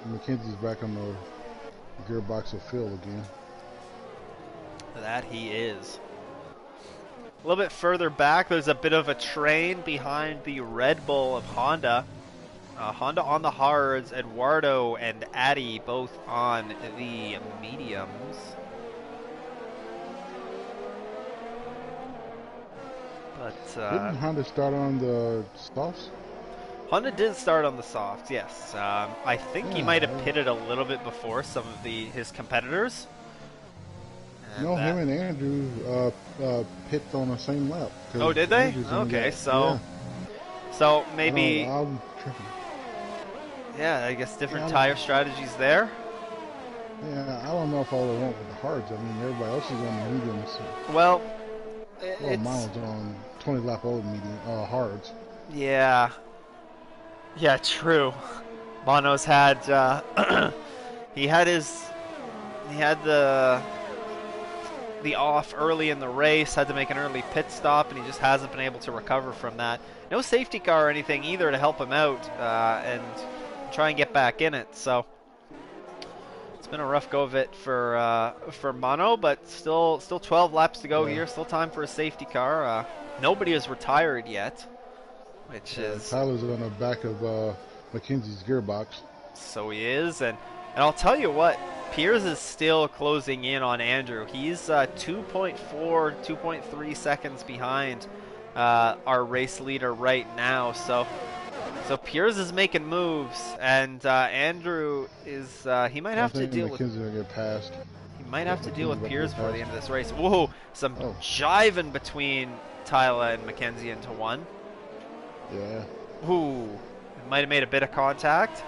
McKenzie's back on the gearbox of Phil again. That he is. A little bit further back, there's a bit of a train behind the Red Bull of Honda. Honda on the hards, Eduardo and Addy both on the mediums. But didn't Honda start on the softs? Honda did start on the softs, yes. I think he might have pitted a little bit before some of his competitors. No, him and Andrew pit on the same lap. Oh, did they? Okay, so maybe. I'm tripping. Yeah, I guess different tire strategies there. Yeah, I don't know if I would want with the hards. I mean, everybody else is on the mediums. Well, Miles on 20 lap old medium hards. Yeah. Yeah, true. Bono's had he had the off early in the race, had to make an early pit stop, and he just hasn't been able to recover from that. No safety car or anything either to help him out and try and get back in it. So it's been a rough go of it for Mono, but still 12 laps to go here. Still time for a safety car. Nobody has retired yet, which is Tyler's on the back of Mackenzie's gearbox. So he is, and I'll tell you what, Piers is still closing in on Andrew. He's 2.4, 2.3 seconds behind our race leader right now. So Piers is making moves, and Andrew is he might have to deal with. Mackenzie's gonna get passed. He might have to deal with Piers before the end of this race. Whoa, some jiving between Tyler and Mackenzie into one. Yeah. Ooh, might have made a bit of contact.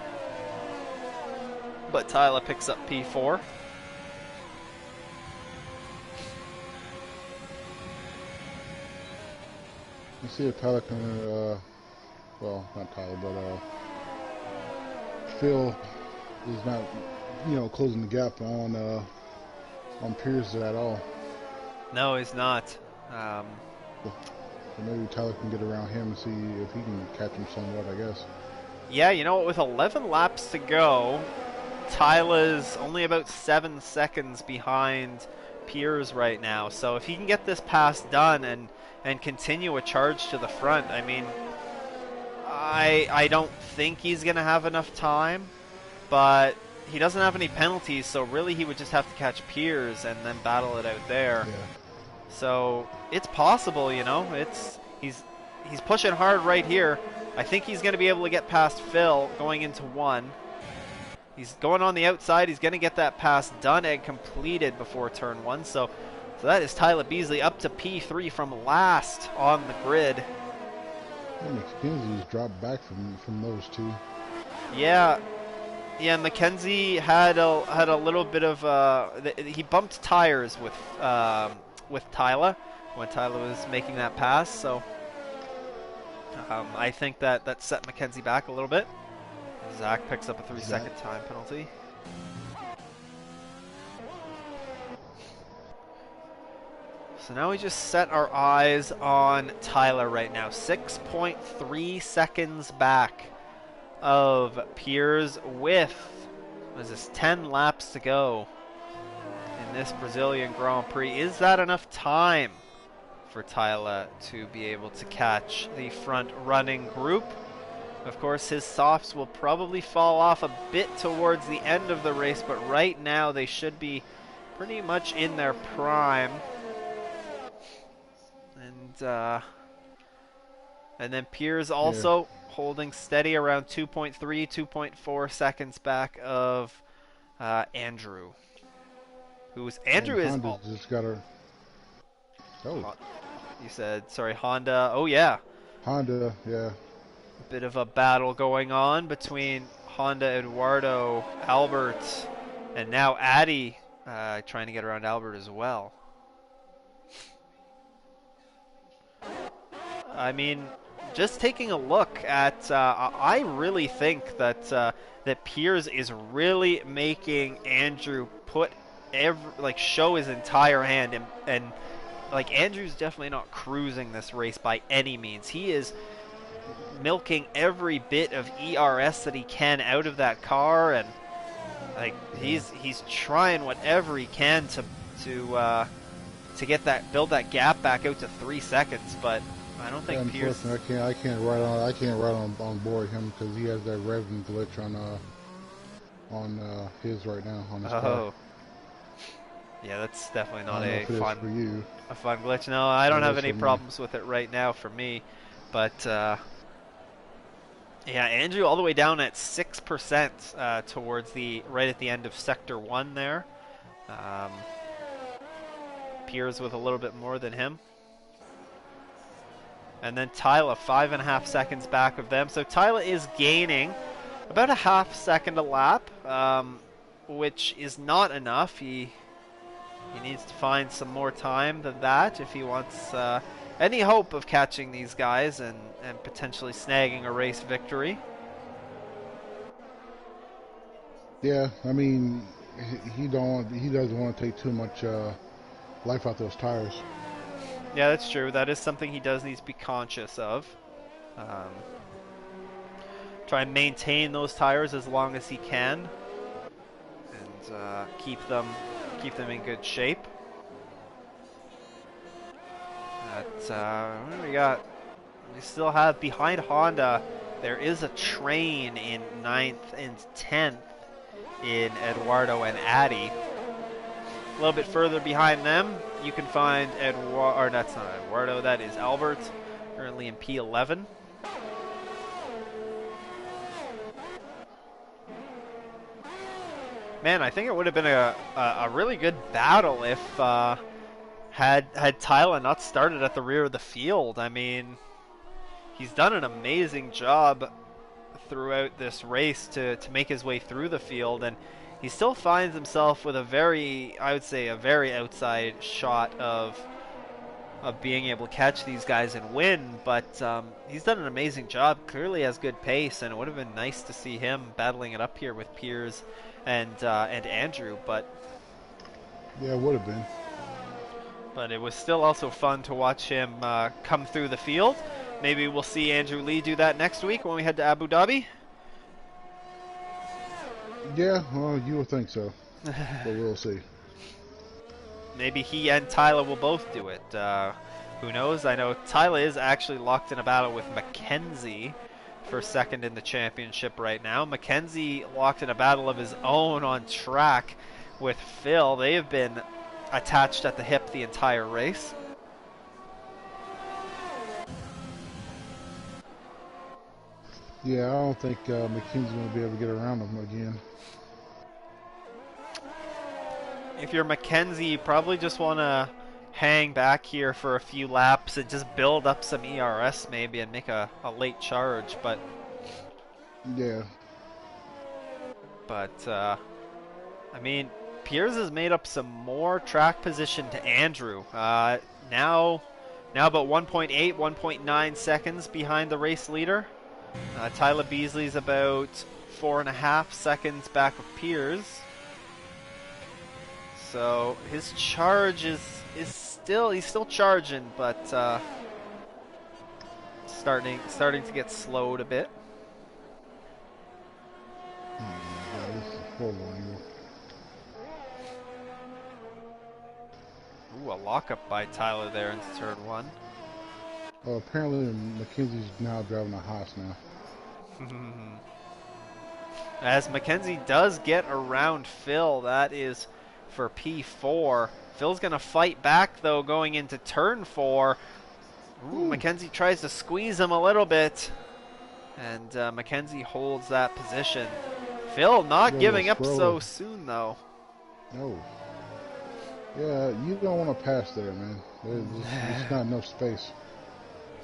But Tyler picks up P4. Let's see if Tyler can, well, not Tyler, but Phil is not, closing the gap on Pierce at all. No, he's not. So maybe Tyler can get around him and see if he can catch him somewhat, I guess. Yeah, you know what? With 11 laps to go, Tyler's only about 7 seconds behind Piers right now. So if he can get this pass done and continue a charge to the front, I mean, I don't think he's going to have enough time, but he doesn't have any penalties, so really he would just have to catch Piers and then battle it out there. Yeah. So it's possible, you know. He's pushing hard right here. I think he's going to be able to get past Phil going into 1. He's going on the outside. He's going to get that pass done and completed before turn 1. So that is Tyler Beasley up to P3 from last on the grid. And McKenzie's dropped back from those two. Yeah, Mackenzie had a little bit of he bumped tires with Tyler when Tyler was making that pass. So I think that set Mackenzie back a little bit. Zach picks up a 3-second time penalty. So now we just set our eyes on Tyler right now. 6.3 seconds back of Piers with, what is this, 10 laps to go in this Brazilian Grand Prix. Is that enough time for Tyler to be able to catch the front running group? Of course, his softs will probably fall off a bit towards the end of the race, but right now they should be pretty much in their prime. And then Piers also holding steady around 2.3, 2.4 seconds back of Andrew. Andrew is. Honda just got her. Oh. You said, sorry, Honda. Oh, yeah. Honda, yeah. A bit of a battle going on between Honda, Eduardo, Albert, and now Addy trying to get around Albert as well. I mean, just taking a look at, I really think that that Piers is really making Andrew show his entire hand, and like Andrew's definitely not cruising this race by any means. He is milking every bit of ERS that he can out of that car, and like he's trying whatever he can to get build that gap back out to 3 seconds, but I don't think Piers. I can't ride on board him because he has that revving glitch on his right now on his car. Yeah, that's definitely not a fun glitch. No, I don't have any problems with it right now for me, but yeah, Andrew all the way down at 6% towards right at the end of sector 1 there. Piers with a little bit more than him. And then Tyler 5.5 seconds back of them. So Tyler is gaining about a half second a lap, which is not enough. He needs to find some more time than that if he wants any hope of catching these guys and potentially snagging a race victory. Yeah, I mean, he doesn't want to take too much life out those tires. Yeah, that's true. That is something he does need to be conscious of. Try and maintain those tires as long as he can, and keep them in good shape. What do we got? We still have behind Honda. There is a train in 9th and 10th in Eduardo and Addy. A little bit further behind them, you can find or that's not Eduardo, that is Albert, currently in P11. Man, I think it would have been a really good battle if had Tyler not started at the rear of the field. I mean, he's done an amazing job throughout this race to make his way through the field, and he still finds himself with I would say, a very outside shot of being able to catch these guys and win, but he's done an amazing job, clearly has good pace, and it would have been nice to see him battling it up here with Piers and Andrew, but yeah, it would have been. But it was still also fun to watch him come through the field. Maybe we'll see Andrew Lee do that next week when we head to Abu Dhabi. Yeah, well, you would think so, but we'll see. Maybe he and Tyler will both do it. Who knows? I know Tyler is actually locked in a battle with Mackenzie for second in the championship right now. Mackenzie locked in a battle of his own on track with Phil. They have been attached at the hip the entire race. Yeah, I don't think McKenzie's going to be able to get around him again. If you're Mackenzie, you probably just want to hang back here for a few laps and just build up some ERS maybe and make a late charge. Yeah. I mean, Piers has made up some more track position to Andrew. Now, now about 1.8, 1.9 seconds behind the race leader. Tyler Beasley's about 4.5 seconds back of Piers. So his charge is still he's still charging, but starting to get slowed a bit. Yeah, this is horrible angle. Ooh, a lockup by Tyler there into turn one. Apparently, McKenzie's now driving a Haas now. As Mackenzie does get around Phil, that is for P4. Phil's going to fight back, though, going into turn 4. Ooh, Mackenzie tries to squeeze him a little bit. And Mackenzie holds that position. Phil not giving up so soon, though. No. Yeah, you don't want to pass there, man. There's not enough space.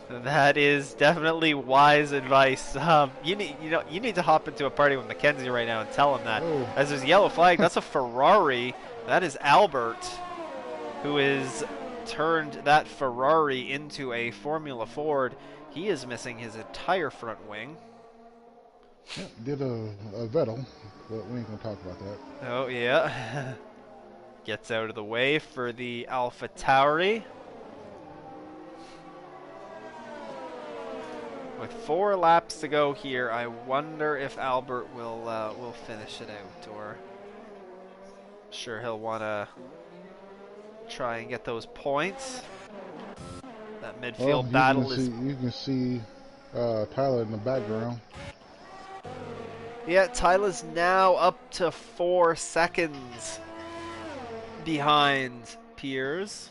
That is definitely wise advice. You need to hop into a party with Mackenzie right now and tell him that. Oh. As there's a yellow flag, that's a Ferrari. That is Albert, who is turned that Ferrari into a Formula Ford. He is missing his entire front wing. Yeah, did a Vettel, but we ain't gonna talk about that. Oh yeah. Gets out of the way for the Alpha Tauri. With 4 laps to go here, I wonder if Albert will finish it out, or I'm sure he'll want to try and get those points. That midfield battle is. You can see Tyler in the background. Yeah, Tyler's now up to 4 seconds behind Piers.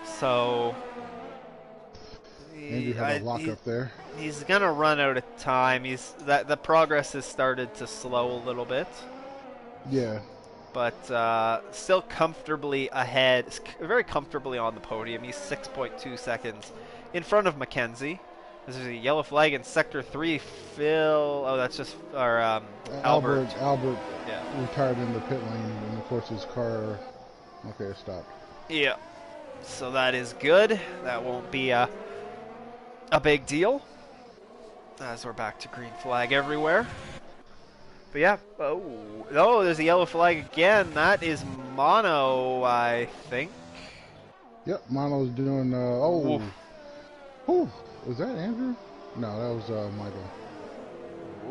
So Andrew had a lock up there. He's gonna run out of time. The progress has started to slow a little bit. Yeah. But still comfortably ahead, very comfortably on the podium. He's 6.2 seconds in front of Mackenzie. There's a yellow flag in Sector 3. Phil, oh, that's just our Albert. Albert retired in the pit lane, and of course his car. Okay, it stopped. Yeah. So that is good. That won't be a big deal. As we're back to green flag everywhere. But yeah, oh, there's a yellow flag again. That is Mono, I think. Yep, Mono's doing, Whew, was that Andrew? No, that was, Michael.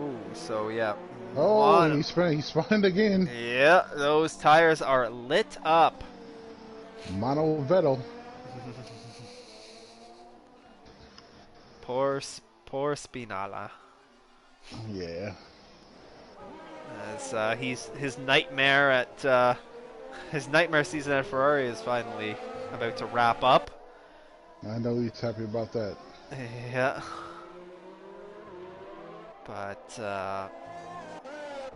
Ooh, so yeah. Oh, and he's spun again. Yeah, those tires are lit up. Mono Vettel. Poor Spinala. Yeah. As his nightmare season at Ferrari is finally about to wrap up. I know he's happy about that. Yeah. But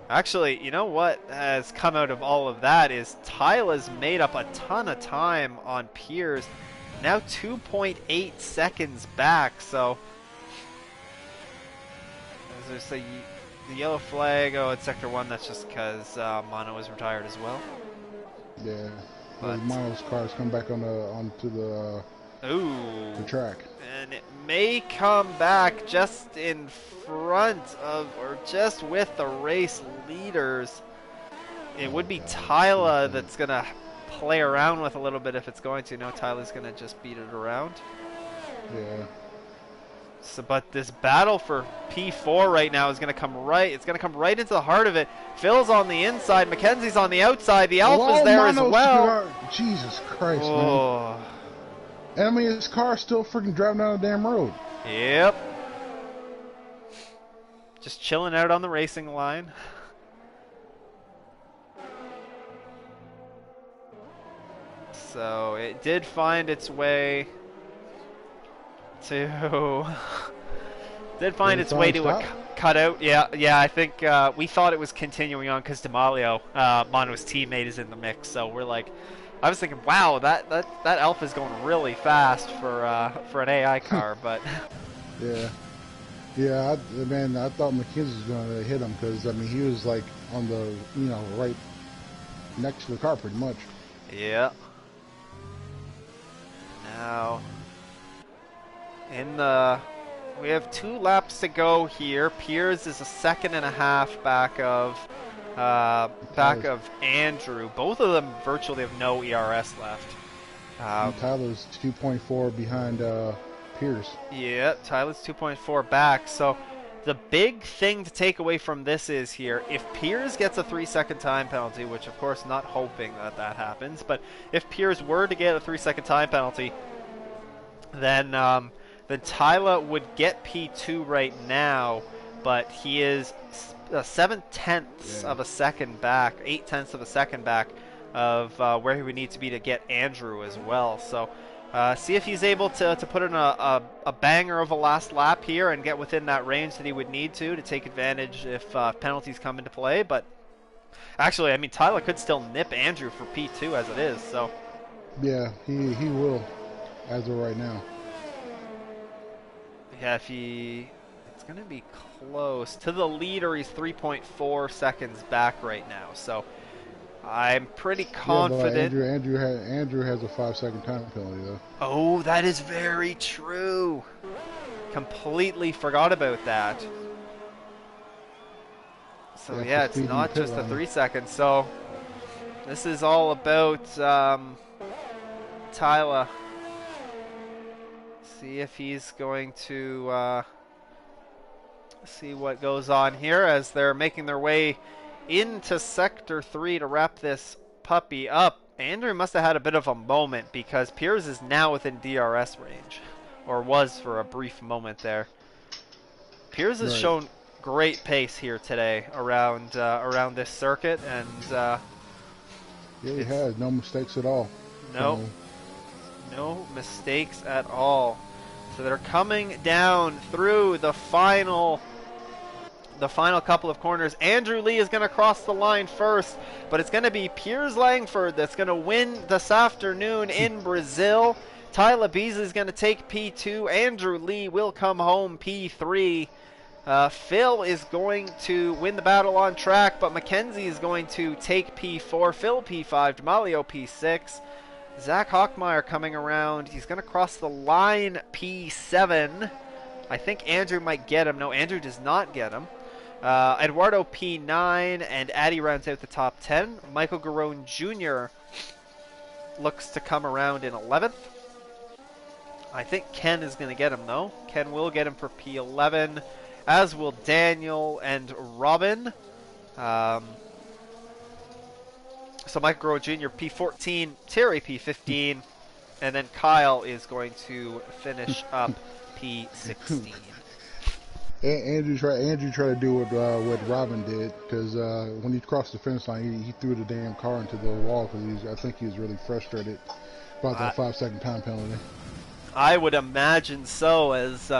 actually, you know what has come out of all of that is Tyler's made up a ton of time on Piers. Now 2.8 seconds back, so as there's the yellow flag, it's Sector 1, that's just because Mono is retired as well. Yeah. But Mono's car's come back onto the track. And it may come back just in front of, or just with the race leaders. It would be Tyler that's going to play around with a little bit if it's going to. No, Tyler's going to just beat it around. Yeah. So, but this battle for P4 right now is going to come right. It's going to come right into the heart of it. Phil's on the inside. Mackenzie's on the outside. The Alpha's there as well. Jesus Christ, man. And I mean, his car's still freaking driving down the damn road. Yep. Just chilling out on the racing line. So it did find its way to did Did find it its way finally to a stop? cutout. Yeah, yeah. I think we thought it was continuing on because Demalio, Mono's teammate, is in the mix. So we're like, I was thinking, wow, that Alpha is going really fast for an AI car, but Yeah. Yeah, man, I thought McKenzie was going to hit him because, I mean, he was like on the, right next to the car pretty much. yeah. Now in the we have 2 laps to go here. Piers is a second and a half back Tyler's, of Andrew. Both of them virtually have no ERS left. and Um, Tyler's 2.4 behind Pierce. Yeah, Tyler's 2.4 back. So the big thing to take away from this is here, if Piers gets a 3-second time penalty, which of course not hoping that happens, but if Piers were to get a 3-second time penalty, then Tyler would get P2 right now, but he is 7/10 Yeah. of a second back, 8/10 of a second back of where he would need to be to get Andrew as well. So see if he's able to put in a banger of a last lap here and get within that range that he would need to take advantage if penalties come into play. But actually, I mean, Tyler could still nip Andrew for P2 as it is. So Yeah, he will, as of right now. yeah, it's going to be close. To the leader, he's 3.4 seconds back right now. So I'm pretty Yeah, but confident. Andrew has a 5-second time penalty though. Oh, that is very true. Completely forgot about that. So Yeah, for yeah, it's speeding the not pit just the lane. 3 seconds. So this is all about Tyler. See if he's going to see what goes on here as they're making their way into Sector 3 to wrap this puppy up. Andrew must have had a bit of a moment because Piers is now within DRS range, or was for a brief moment there. Piers has Right. shown great pace here today around this circuit, and Yeah, he it's has no mistakes at all. no Apparently. no mistakes at all. So they're coming down through the final couple of corners. Andrew Lee is going to cross the line first, but it's going to be Piers Langford that's going to win this afternoon in Brazil. Tyler Beasley is going to take P2. Andrew Lee will come home P3. Phil is going to win the battle on track, but Mackenzie is going to take P4. Phil P5, Demalio P6. Zach Hockmeyer coming around. He's going to cross the line P7. I think Andrew might get him. No, Andrew does not get him. Eduardo P9, and Addy rounds out the top 10. Michael Garone Jr. looks to come around in 11th. I think Ken is going to get him, though. Ken will get him for P11, as will Daniel and Robin. So Michael Garone Jr. P14, Terry P15, and then Kyle is going to finish up P16. Andrew tried to do what Robin did because when he crossed the finish line, he threw the damn car into the wall because I think he was really frustrated about I, that 5-second time penalty. I would imagine so, as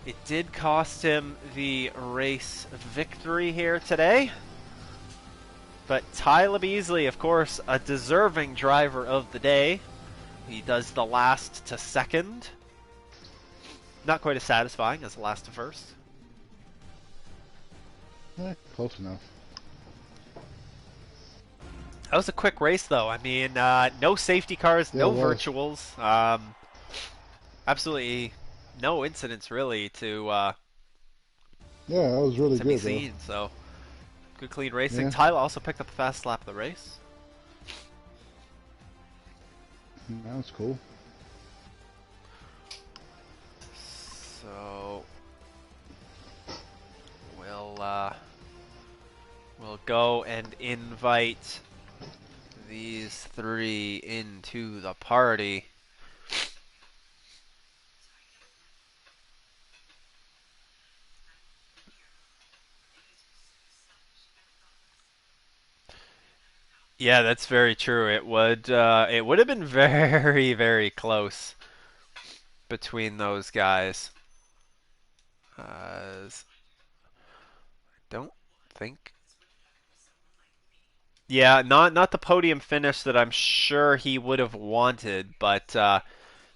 it did cost him the race victory here today. But Tyler Beasley, of course, a deserving driver of the day. He does the last to second. Not quite as satisfying as the last to first. Close enough. That was a quick race, though. I mean, no safety cars, Yeah, it no was. virtuals. Absolutely no incidents, really, Yeah, that was really to be good though. seen. So, good, clean racing. Yeah, Tyler also picked up the fast lap of the race. that was cool. So, we'll go and invite these three into the party. Yeah, that's very true. It would have been very, very close between those guys. As I don't think. Yeah, not the podium finish that I'm sure he would have wanted, but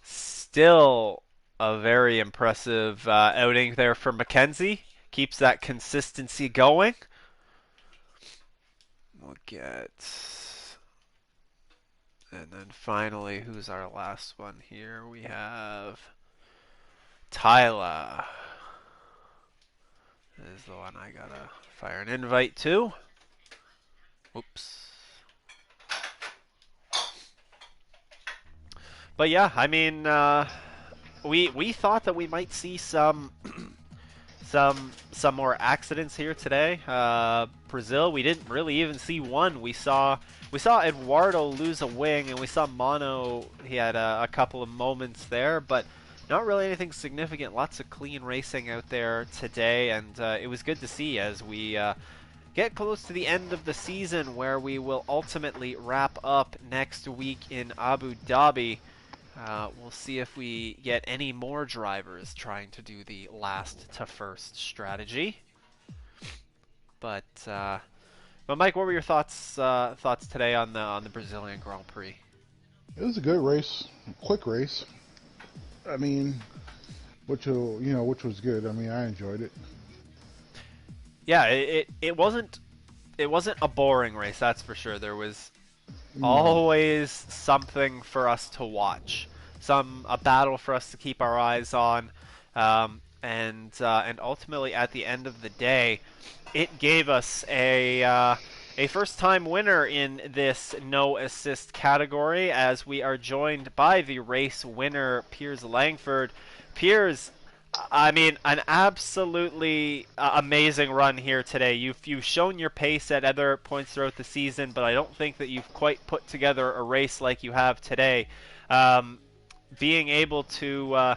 still a very impressive outing there for Mackenzie. Keeps that consistency going. We'll get. And then finally, who's our last one here? We have Tyler. This is the one I gotta fire an invite to. Oops. But yeah, I mean, we thought that we might see some some more accidents here today. Brazil, we didn't really even see one. We saw Eduardo lose a wing, and we saw Mono. He had a couple of moments there, but not really anything significant. Lots of clean racing out there today, and it was good to see as we get close to the end of the season, where we will ultimately wrap up next week in Abu Dhabi. We'll see if we get any more drivers trying to do the last to first strategy. But Mike, what were your thoughts today on the Brazilian Grand Prix? It was a good race, quick race. I mean, which was good. I mean, I enjoyed it. Yeah, it wasn't a boring race, that's for sure. There was No. always something for us to watch, a battle for us to keep our eyes on, and ultimately at the end of the day, it gave us a first-time winner in this no assist category, as we are joined by the race winner Piers Langford. Piers, I mean, an absolutely amazing run here today. You've shown your pace at other points throughout the season, but I don't think that you've quite put together a race like you have today. Being able to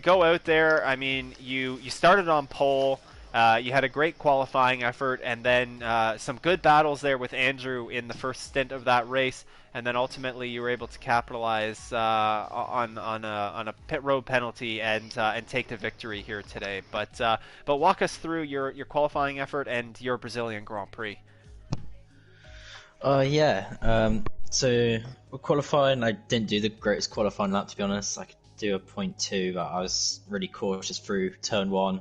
go out there, I mean, you started on pole. You had a great qualifying effort, and then some good battles there with Andrew in the first stint of that race, and then ultimately you were able to capitalize on a pit road penalty and take the victory here today. But walk us through your qualifying effort and your Brazilian Grand Prix. Yeah. So with qualifying, I didn't do the greatest qualifying lap, to be honest. I could do a 0.2, but I was really cautious through turn one.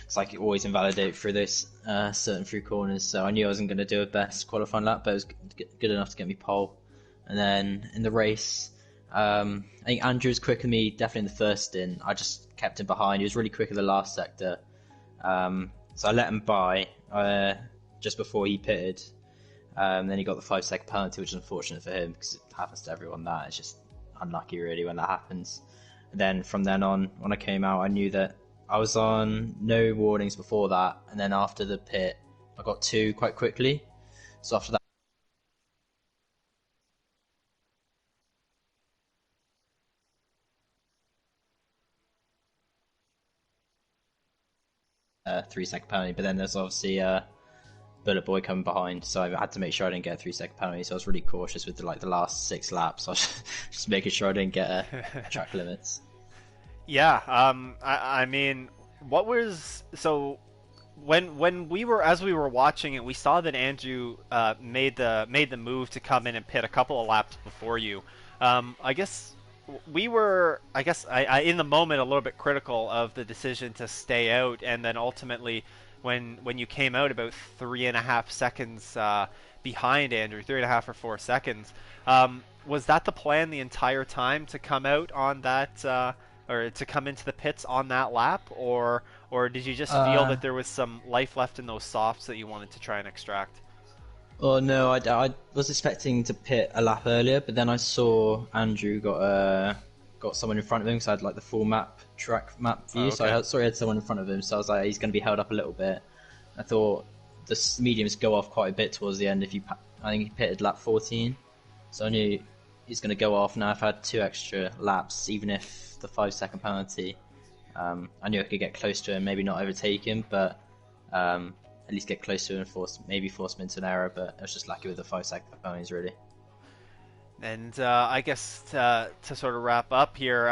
It's like you always invalidate through those certain through corners, so I knew I wasn't going to do a best qualifying lap, but it was good enough to get me pole. And then in the race, I think Andrew was quicker than me, definitely in the first stint. I just kept him behind. He was really quick in the last sector, so I let him by just before he pitted. Then he got the 5-second penalty, which is unfortunate for him because it happens to everyone. That it's just unlucky, really, when that happens. And then from then on, when I came out, I knew that I was on no warnings before that, and then after the pit, I got two quite quickly. So after that, 3-second penalty. But then there's obviously Bullet Boy coming behind, so I had to make sure I didn't get a 3-second penalty. So I was really cautious with the last 6 laps. I was just making sure I didn't get track limits. Yeah, I mean, what was so when we were as we were watching it, we saw that Andrew made the move to come in and pit a couple of laps before you. I guess we were, I in the moment a little bit critical of the decision to stay out, and then ultimately when you came out about 3.5 seconds behind Andrew, 3.5 or 4 seconds. Was that the plan the entire time to come out on that? Or to come into the pits on that lap, or did you just feel that there was some life left in those softs that you wanted to try and extract? Oh no, I was expecting to pit a lap earlier, but then I saw Andrew got someone in front of him, so I had like the full track map view. Oh, So okay. I saw he had someone in front of him, so I was like, he's going to be held up a little bit. I thought the mediums go off quite a bit towards the end. I think he pitted lap 14, so I knew he's going to go off. Now I've had 2 extra laps, even if the 5-second penalty. I knew I could get close to him, maybe not overtake him, but at least get close to him and force him into an error. But I was just lucky with the 5-second penalties, really. And I guess to sort of wrap up here,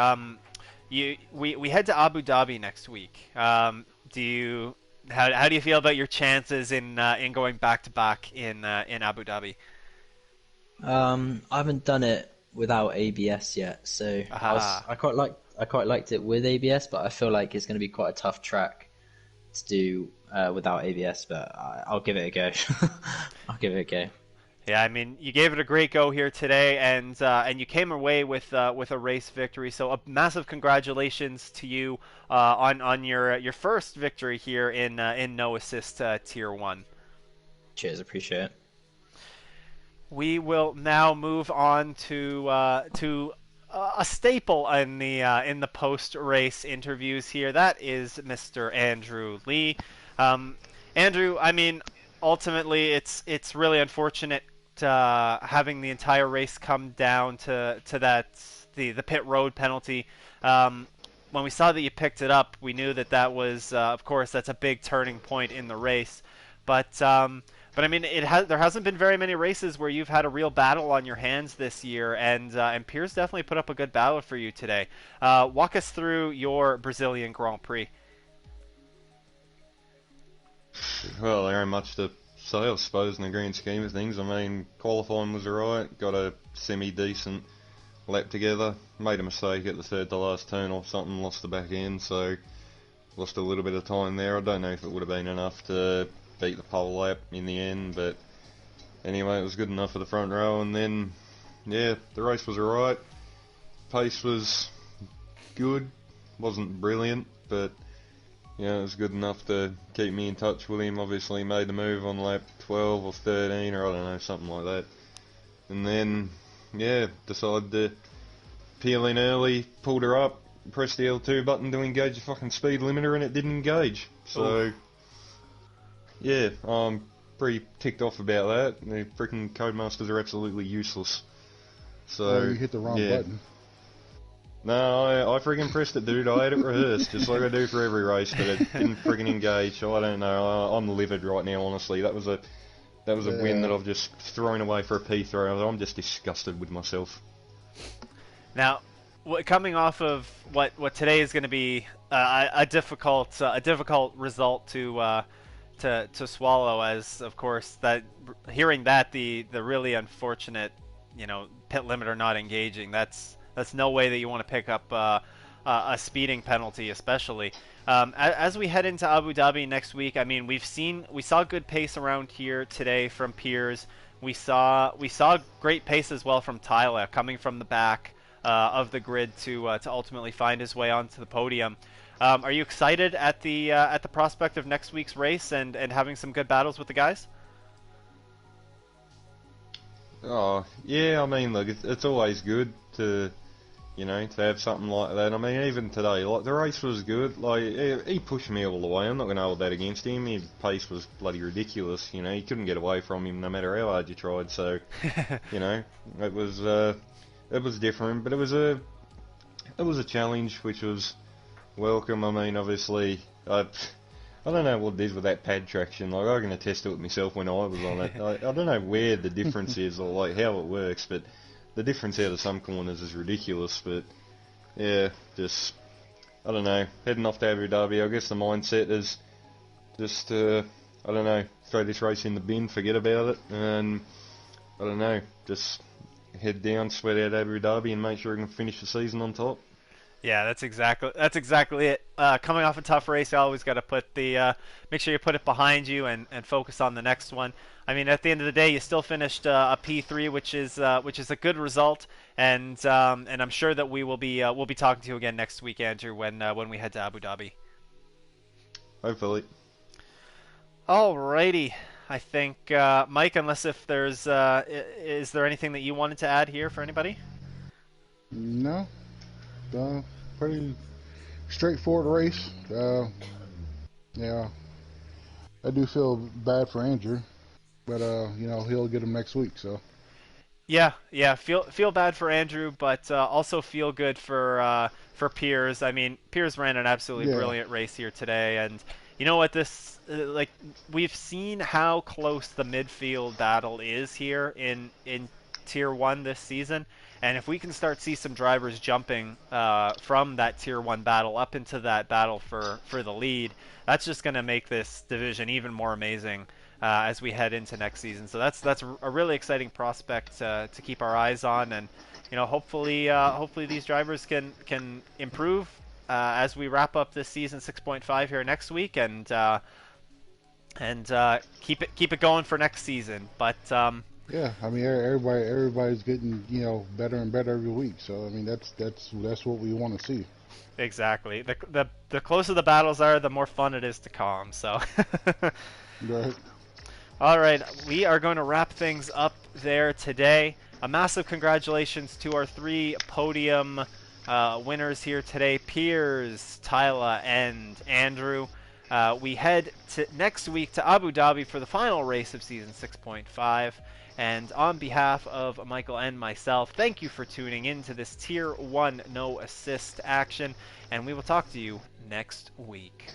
we head to Abu Dhabi next week. Do you how do you feel about your chances in going back to back in Abu Dhabi? I haven't done it without ABS yet, so Ah, I quite liked it with ABS, but I feel like it's going to be quite a tough track to do without ABS. But I'll give it a go. I'll give it a go. yeah. I mean, you gave it a great go here today, and you came away with a race victory. So a massive congratulations to you on your first victory here in no assist tier one. Cheers, appreciate it. We will now move on to a staple in the post race interviews here. That is Mr. Andrew Lee. Um, Andrew, I mean, ultimately, it's really unfortunate having the entire race come down to the pit road penalty. Um, when we saw that you picked it up, we knew that was, of course, that's a big turning point in the race. But but I mean, there hasn't been very many races where you've had a real battle on your hands this year, and Piers definitely put up a good battle for you today. Walk us through your Brazilian Grand Prix. Well, there ain't much to say, I suppose, in the grand scheme of things. I mean, qualifying was alright, got a semi-decent lap together, made a mistake at the third to last turn or something, lost the back end, so lost a little bit of time there. I don't know if it would have been enough to beat the pole lap in the end, but anyway, it was good enough for the front row, and then, yeah, the race was alright. Pace was good, wasn't brilliant, but yeah, it was good enough to keep me in touch with him. Obviously made the move on lap 12 or 13 or I don't know, something like that. And then, yeah, decided to peel in early, pulled her up, pressed the L2 button to engage the fucking speed limiter and it didn't engage. So, Oof. yeah, I'm pretty ticked off about that. The freaking Codemasters are absolutely useless. So, Oh, you hit the wrong yeah. button. No, I friggin' pressed it, dude. I had it rehearsed, just like I do for every race, but it didn't friggin' engage. I don't know. I'm livid right now, honestly. That was a win that I've just thrown away for a P3. I'm just disgusted with myself. Now, coming off of what today is going to be a difficult result to swallow, as of course that hearing that the really unfortunate pit limiter not engaging, that's no way that you want to pick up a speeding penalty, especially as we head into Abu Dhabi next week. I mean, we saw good pace around here today from Piers. We saw great pace as well from Tyler coming from the back of the grid to ultimately find his way onto the podium. Are you excited at the prospect of next week's race and having some good battles with the guys? Oh, yeah, I mean, look, it's always good to have something like that. I mean, even today, like, the race was good. Like, he pushed me all the way. I'm not going to hold that against him. His pace was bloody ridiculous. You couldn't get away from him no matter how hard you tried. So, it was different, but it was a challenge which was welcome. I mean, obviously, I don't know what it is with that pad traction. Like, I can attest to it myself when I was on it. I don't know where the difference is or like how it works, but the difference out of some corners is ridiculous. But yeah, just I don't know. Heading off to Abu Dhabi, I guess the mindset is just I don't know, throw this race in the bin, forget about it, and I don't know, just head down, sweat out Abu Dhabi, and make sure I can finish the season on top. Yeah, that's exactly it. Coming off a tough race, you always got to make sure you put it behind you and focus on the next one. I mean, at the end of the day, you still finished a P3, which is a good result, and I'm sure that we'll be talking to you again next week, Andrew, when we head to Abu Dhabi. Hopefully. Alrighty, I think Mike, unless if is there anything that you wanted to add here for anybody? No, pretty straightforward race. Yeah, I do feel bad for Andrew, but he'll get him next week. So Yeah. Feel bad for Andrew, but also feel good for Piers. I mean, Piers ran an absolutely yeah, brilliant race here today, and you know what? We've seen how close the midfield battle is here in Tier 1 this season. And if we can start see some drivers jumping from that Tier 1 battle up into that battle for the lead, that's just going to make this division even more amazing as we head into next season. So that's a really exciting prospect to keep our eyes on, and hopefully these drivers can improve as we wrap up this season 6.5 here next week, and keep it going for next season. But Yeah, I mean everybody's getting better and better every week. So I mean that's what we want to see. exactly, the closer the battles are, the more fun it is to calm. So. Right. All right, we are going to wrap things up there today. A massive congratulations to our 3 podium winners here today, Piers, Tyler, and Andrew. We head next week to Abu Dhabi for the final race of season 6.5. And on behalf of Michael and myself, thank you for tuning in to this Tier 1 No Assist action, and we will talk to you next week.